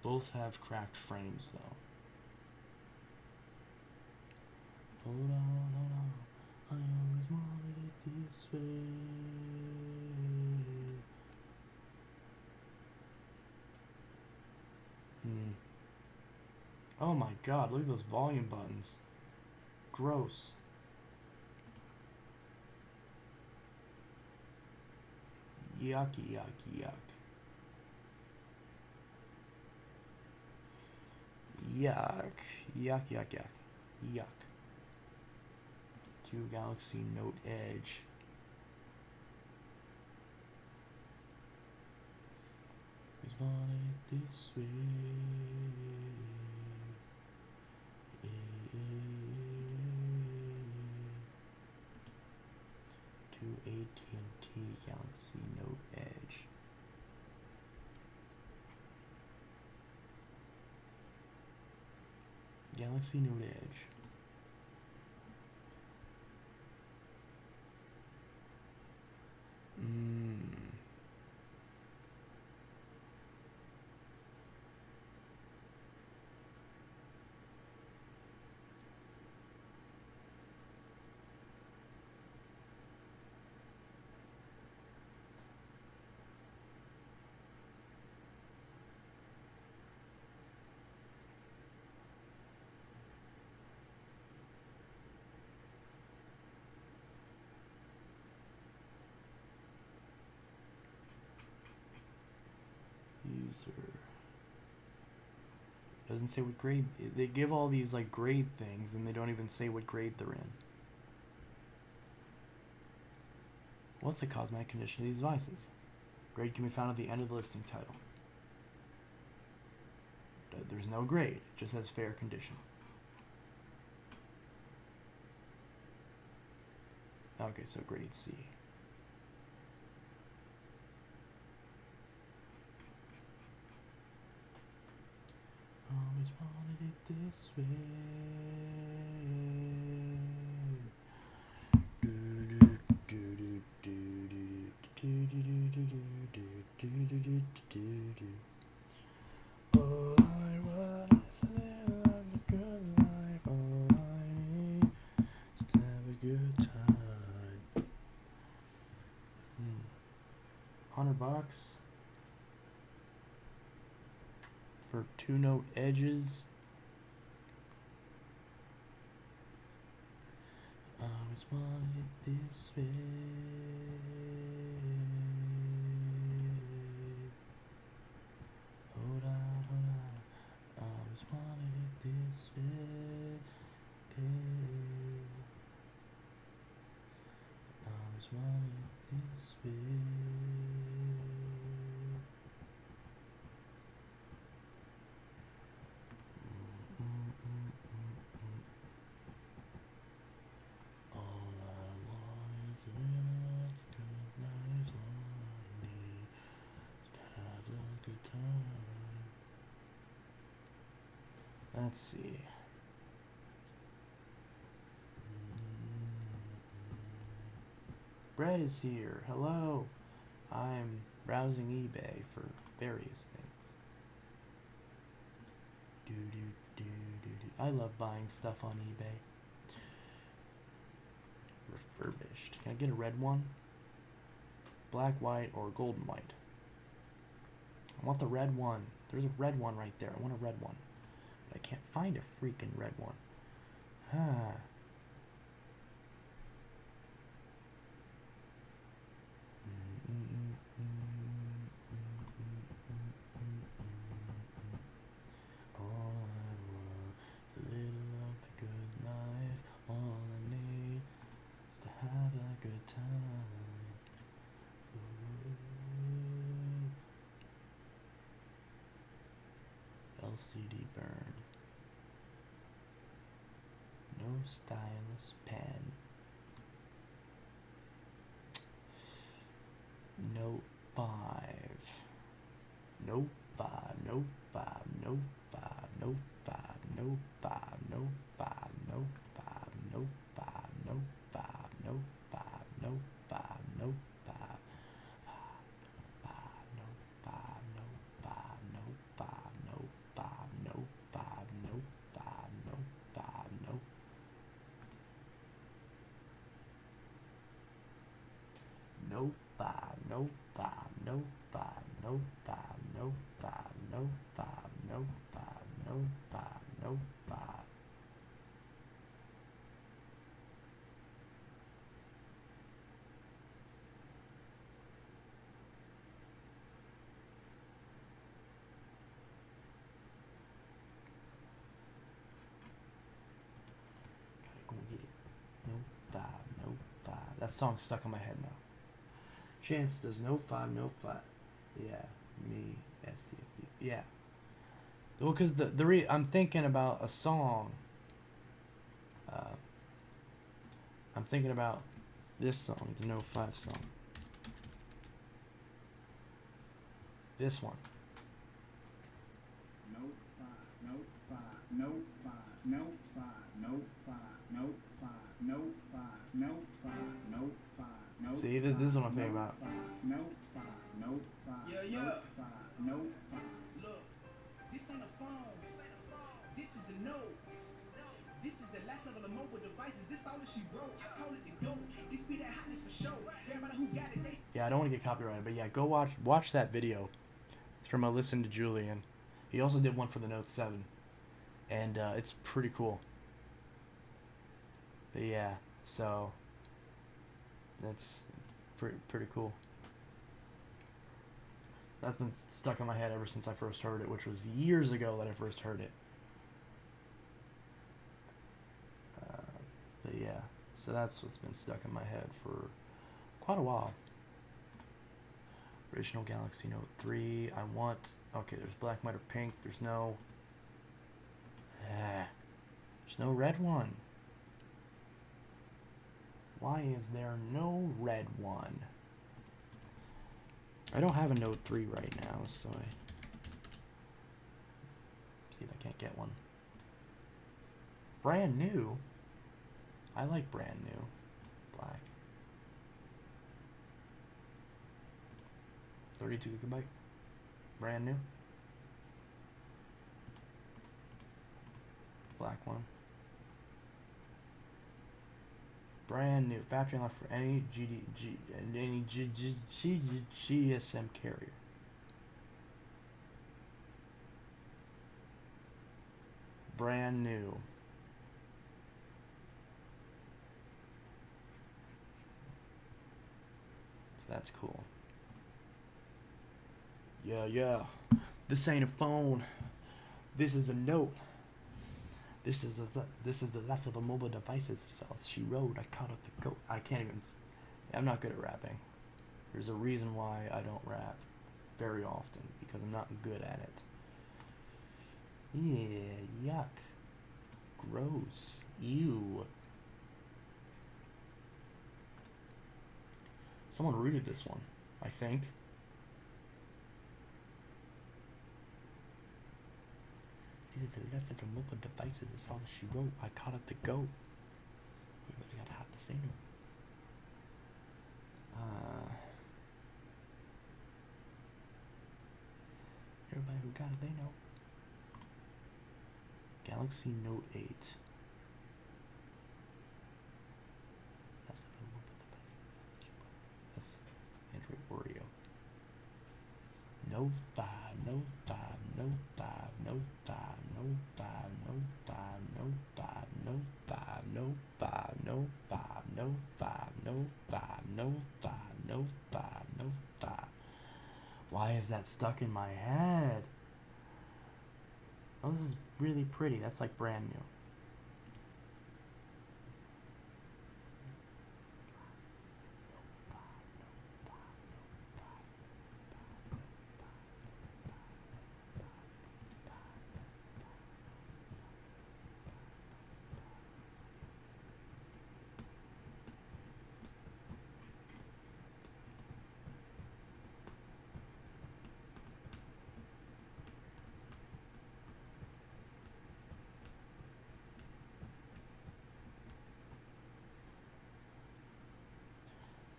Both have cracked frames though. Hold on, I always wanted it this way. Oh my god, look at those volume buttons. Gross. Yucky, yucky, yuck. Yuck. Yuck, yuck, yuck. Yuck. Two Galaxy Note Edge. Always wanted it this way. Two AT&T Galaxy Note Edge. Galaxy Note Edge. User. Doesn't say what grade. They give all these like grade things and they don't even say what grade they're in. What's the cosmetic condition of these devices? Grade can be found at the end of the listing title. There's no grade, it just says fair condition. Okay, so grade C. Always wanted it this way. All I want is to live a good life. All I need is to have a good time. $100 for two Note Edges. I always wanted it this way. Hold on, I always wanted it this way. I always wanted it this way. Let's see. Brett is here. Hello. I'm browsing eBay for various things. I love buying stuff on eBay. Refurbished. Can I get a red one? Black, white, or golden white? I want the red one. There's a red one right there. I want a red one. But I can't find a freaking red one. Huh. All I want is a little of the good life. All I need is to have a good time. LCD burn. No stylus pen. Note 5. Note 5. Note 5. Note 5. Note 5. Note 5. Note 5. Note 5. Note 5. Note 5. Note 5. Note 5. Note 5. No 5, no 5, no 5, no 5, no 5, no 5, no 5, no 5, no 5. Gotta go get it. No 5, no 5. That song's stuck in my head now. Chance does no 5, no 5. Yeah, me, STFU. Yeah. Well, because I'm thinking about a song. I'm thinking about this song, the no 5 song. This one. No 5, no 5, no 5, no 5, no 5, no 5, no 5, no 5, no 5. No, see, this is what I'm thinking about. No 5, no 5, yeah. No 5, no 5. Look, this ain't a phone. This is a note. This is the last level of mobile devices. This all that she wrote. I call it the GOAT. This be that hotness for show. Everybody who got it, they. Yeah, I don't want to get copyrighted, but yeah, go watch that video. It's from a Listen to Julian. He also did one for the Note 7, and it's pretty cool. But yeah, so that's pretty cool. That's been stuck in my head ever since I first heard it, which was years ago that I first heard it. But yeah, so that's what's been stuck in my head for quite a while. Original Galaxy Note 3. I want... Okay, there's black, white, or pink. There's no... There's no red one. Why is there no red one? I don't have a Note 3 right now, so I... see if I can't get one. Brand new? I like brand new. Black. 32 gigabyte. Brand new. Black one. Brand new. Factory unlocked for any GSM carrier. Brand new. So that's cool. Yeah. This ain't a phone. This is a note. This is the last of the mobile devices. So she wrote. I caught up the goat. I can't even. I'm not good at rapping. There's a reason why I don't rap very often, because I'm not good at it. Yeah, yuck. Gross. Ew. Someone rooted this one, I think. This is a lesson from mobile devices. That's all that she wrote. I caught up the goat. We really gotta have the same. Everybody who got it, they know. Galaxy Note 8. That's no five, no five, no five, no five, no five, no five, no five, no five, no five, no five, no five, no five, no five, no five, no five. Why is that stuck in my head? Oh, this is really pretty. That's like brand new.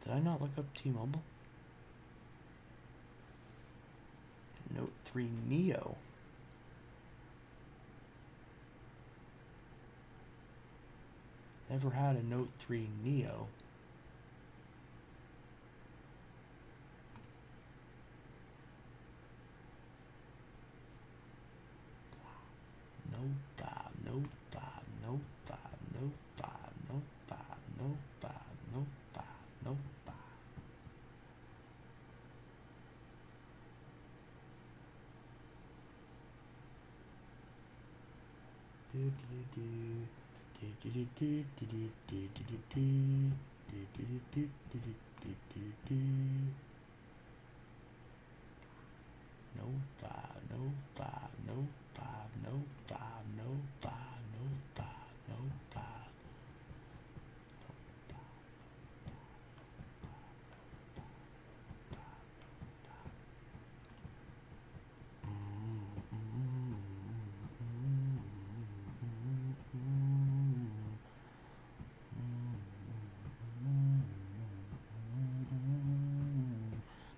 Did I not look up T-Mobile? Note 3 Neo. Never had a Note 3 Neo. No five, no five, no five, no five, no five, no five, no five, no five. No five, no five, no five, no five, no five, no five, no five.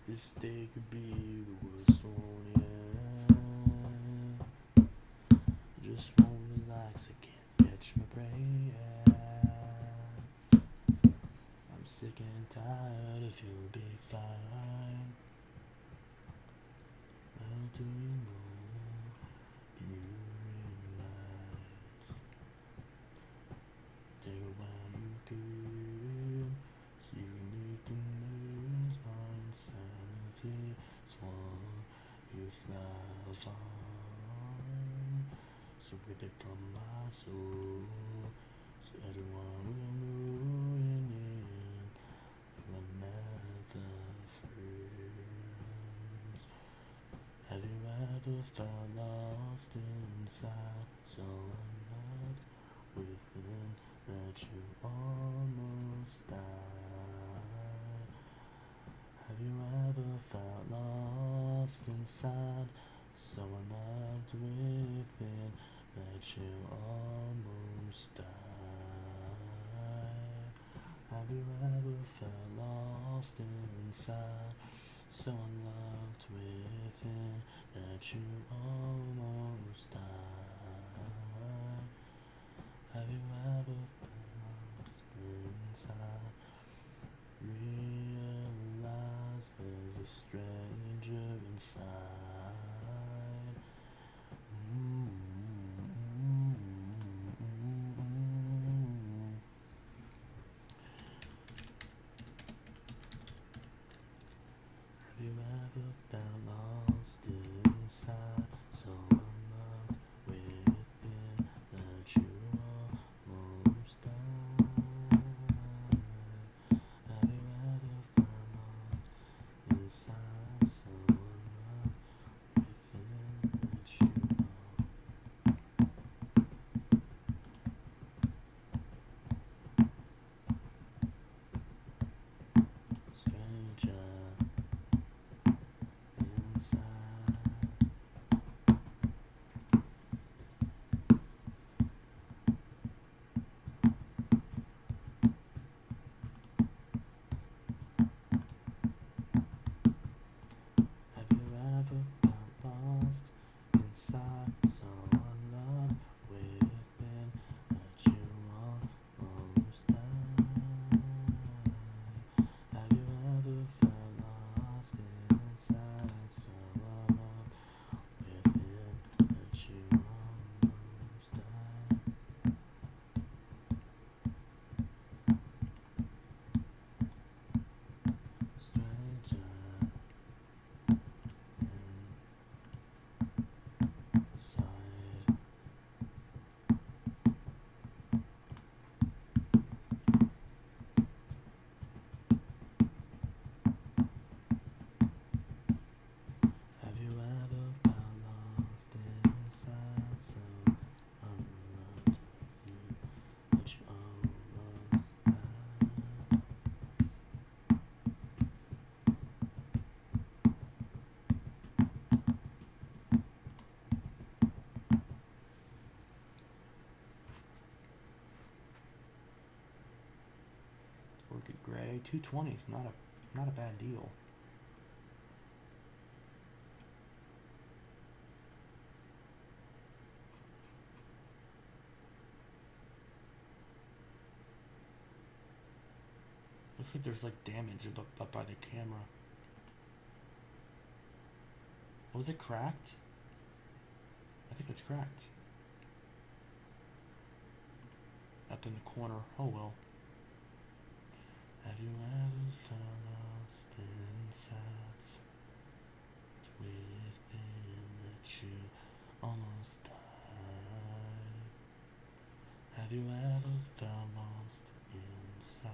This day could be the worst one yet. Just won't relax, I can't catch my breath. I'm sick and tired if you'll be fine. Well, do you know you realize? Take a while you could see you need to lose my insanity. Swan, you thrive on. So rip it from my soul, so everyone will know your name. We're never friends. Have you ever felt lost inside, so unloved within that you almost died? Have you ever felt lost inside, so unloved within that you almost died? Have you ever felt lost inside, so unloved within that you almost died? Have you ever felt lost inside? Realize there's a stranger inside. Have you ever felt lost inside, so unloved within that you almost died? Have you ever felt lost inside, so unloved within that you stranger inside? $220 is not a bad deal. Looks like there's like damage up by the camera. Was it cracked? I think it's cracked. Up in the corner. Oh well. Have you ever felt lost inside within that you almost died? Have you ever felt lost inside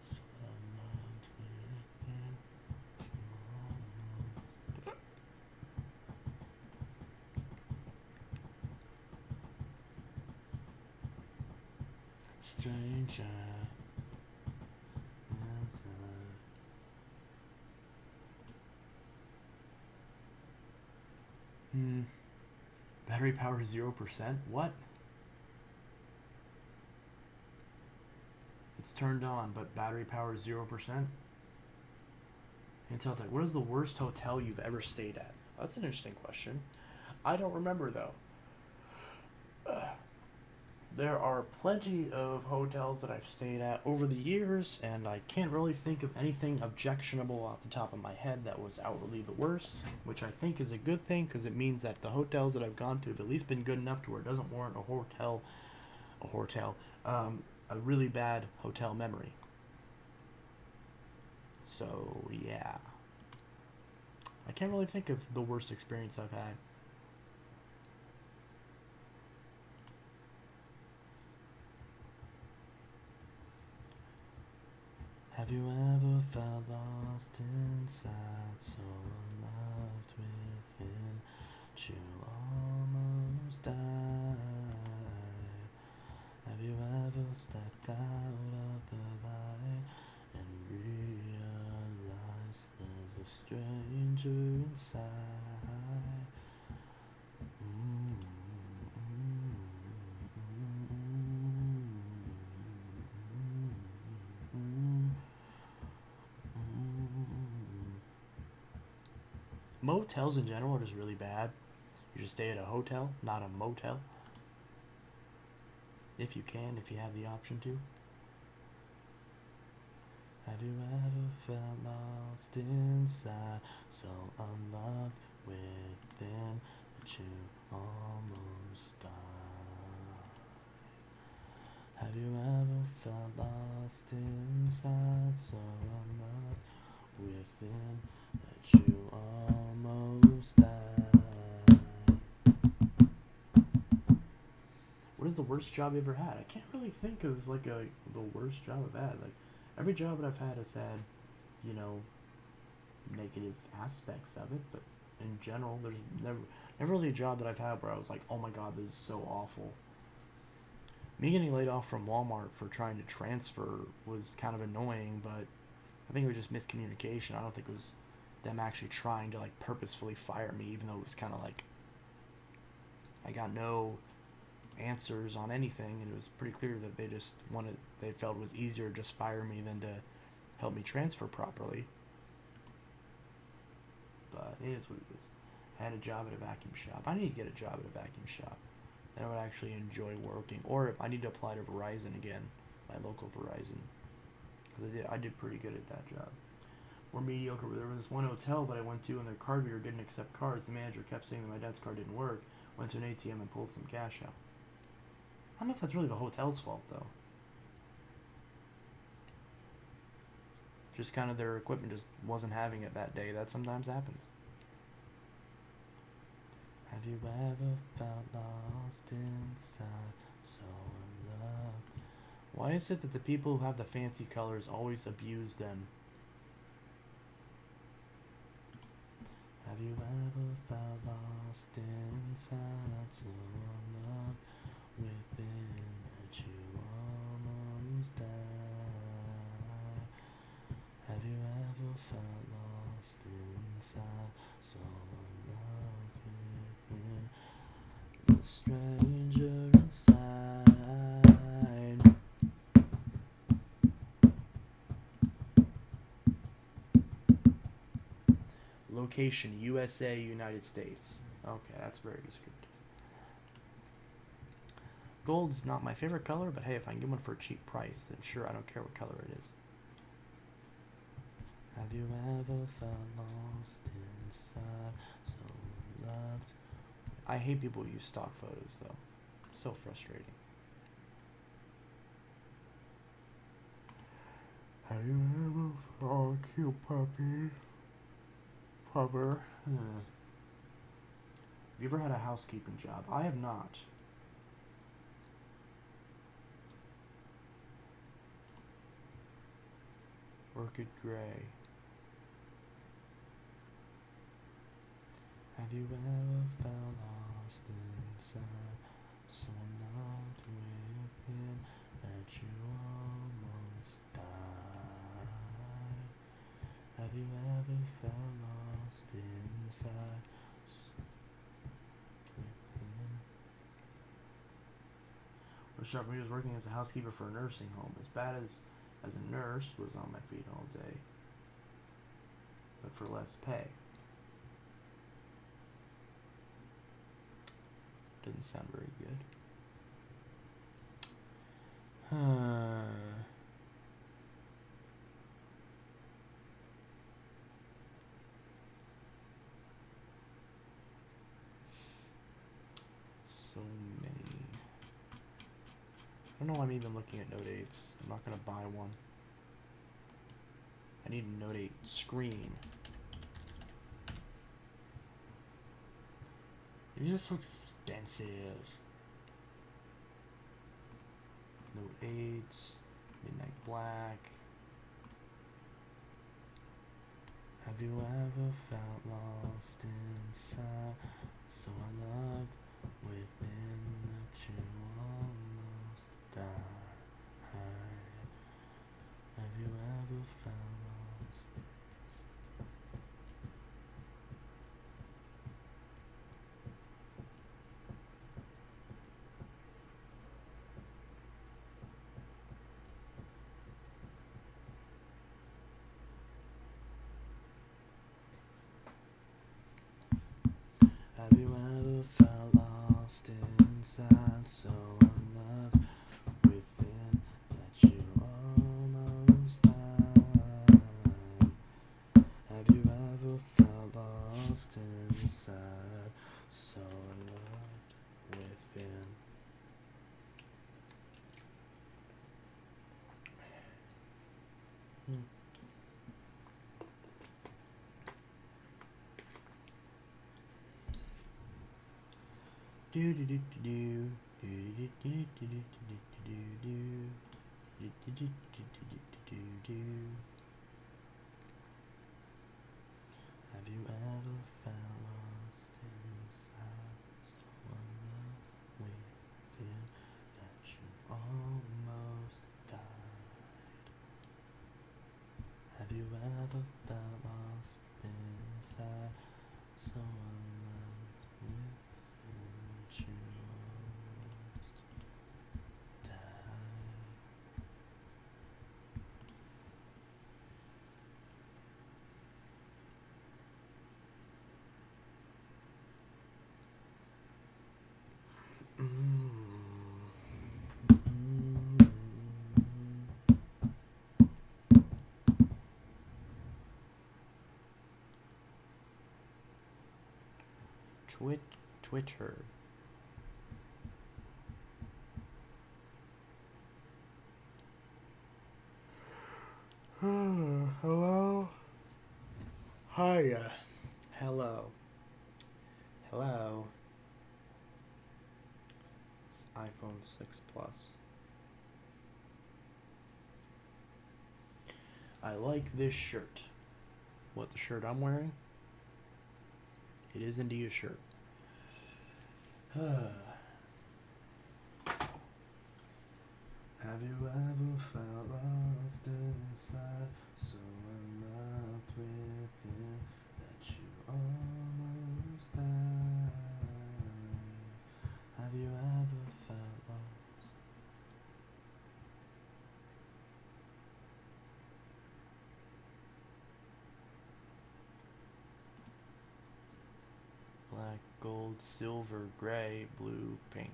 someone within you almost? Stranger. Battery power 0%? What? It's turned on, but battery power 0%? Intel Tech, what is the worst hotel you've ever stayed at? That's an interesting question. I don't remember, though. There are plenty of hotels that I've stayed at over the years, and I can't really think of anything objectionable off the top of my head that was outwardly the worst, which I think is a good thing because it means that the hotels that I've gone to have at least been good enough to where it doesn't warrant a really bad hotel memory. So, yeah. I can't really think of the worst experience I've had. Have you ever felt lost inside, so unloved within, that you almost died? Have you ever stepped out of the light and realized there's a stranger inside? Motels in general are just really bad. You should stay at a hotel, not a motel. If you can, if you have the option to. Have you ever felt lost inside, so unloved within, that you almost died? Have you ever felt lost inside, so unloved within, that you almost died? What is the worst job you ever had? I can't really think of like the worst job I've had. Like every job that I've had has had, you know, negative aspects of it, but in general, there's never really a job that I've had where I was like, oh my god, this is so awful. Me getting laid off from Walmart for trying to transfer was kind of annoying, but I think it was just miscommunication. I don't think it was them actually trying to like purposefully fire me, even though it was kind of like I got no answers on anything, and it was pretty clear that they felt it was easier to just fire me than to help me transfer properly. But it is what it is. I had a job at a vacuum shop. I need to get a job at a vacuum shop that I would actually enjoy working, or if I need to apply to Verizon again, my local Verizon, because I did pretty good at that job. We're mediocre. There was this one hotel that I went to, and their card reader didn't accept cards. The manager kept saying that my dad's card didn't work. Went to an ATM and pulled some cash out. I don't know if that's really the hotel's fault, though. Just kind of their equipment just wasn't having it that day. That sometimes happens. Have you ever felt lost inside, so unloved? Why is it that the people who have the fancy colors always abuse them? Have you ever felt lost inside, so unloved within, that you almost died? Have you ever felt lost inside, so unloved within, the stranger inside? Location, USA, United States. Okay, that's very descriptive. Gold's not my favorite color, but hey, if I can get one for a cheap price, then sure, I don't care what color it is. Have you ever felt lost inside, so loved? I hate people who use stock photos, though. It's so frustrating. Have you ever felt a cute puppy? Pupper? Have you ever had a housekeeping job? I have not. Orchid Gray. Have you ever felt lost inside, so loved within that you almost died? Have you ever felt lost inside, within? Rashad, when he was working as a housekeeper for a nursing home, as bad as a nurse, was on my feet all day, but for less pay. Didn't sound very good. So many. I don't know why I'm even looking at Note 8s. I'm not going to buy one. I need a Note 8 screen. These are so expensive. Note 8, Midnight Black. Have you ever felt lost inside, so unloved within that you almost died? Have you ever felt lost? Have you ever felt lost inside, so unloved within that you almost died? Have you ever felt lost inside, so unloved within? Do do do do do do do do do do do do do. Have you ever felt lost inside, so unloved within that you almost died? Have you ever felt lost inside, so unloved within that you almost died? Twitter. Hello? Hiya. Hello. Hello. It's iPhone 6 Plus. I like this shirt. What, the shirt I'm wearing? It is indeed a shirt. Have you ever felt lost inside, so unloved within that you almost died? Have you ever felt lost? gold, silver, gray, blue, pink.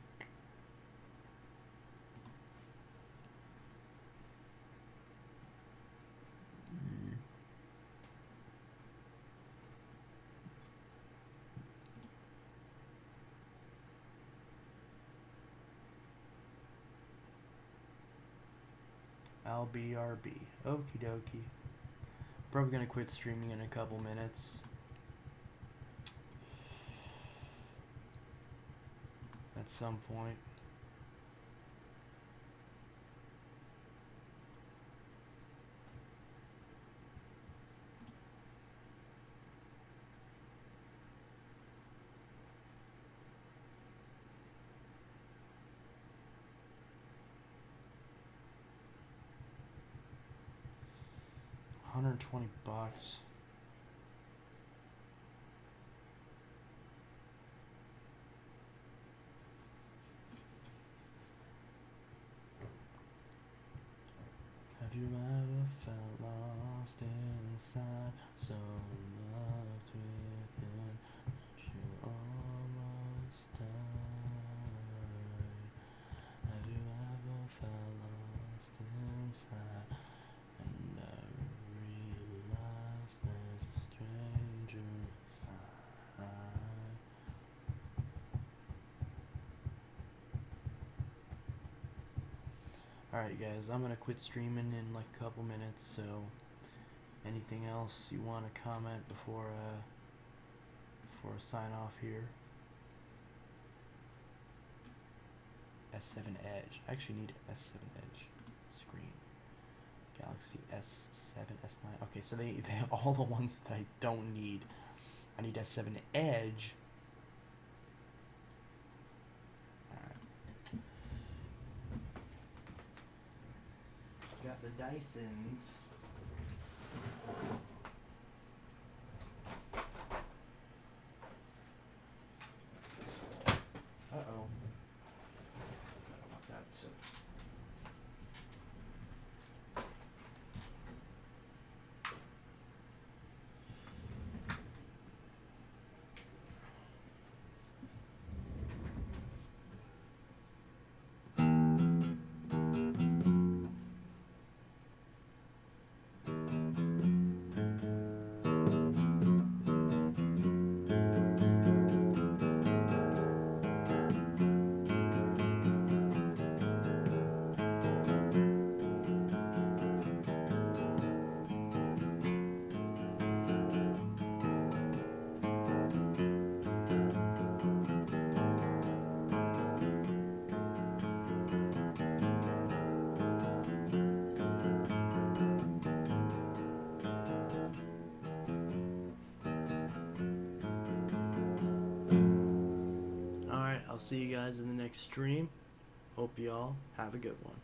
LBRB. Okie dokie. Probably gonna quit streaming in a couple minutes. At some point. $120. Have you ever felt lost inside, so loved within that you almost died? Have you ever felt lost inside and realized there's a stranger inside? Alright guys, I'm gonna quit streaming in like a couple minutes, so anything else you want to comment before I sign off here? S7 Edge. I actually need S7 Edge screen. Galaxy S7, S9. Okay, so they have all the ones that I don't need. I need S7 Edge. Got the Dysons. Uh-oh. I don't want that to... Alright, I'll see you guys in the next stream. Hope y'all have a good one.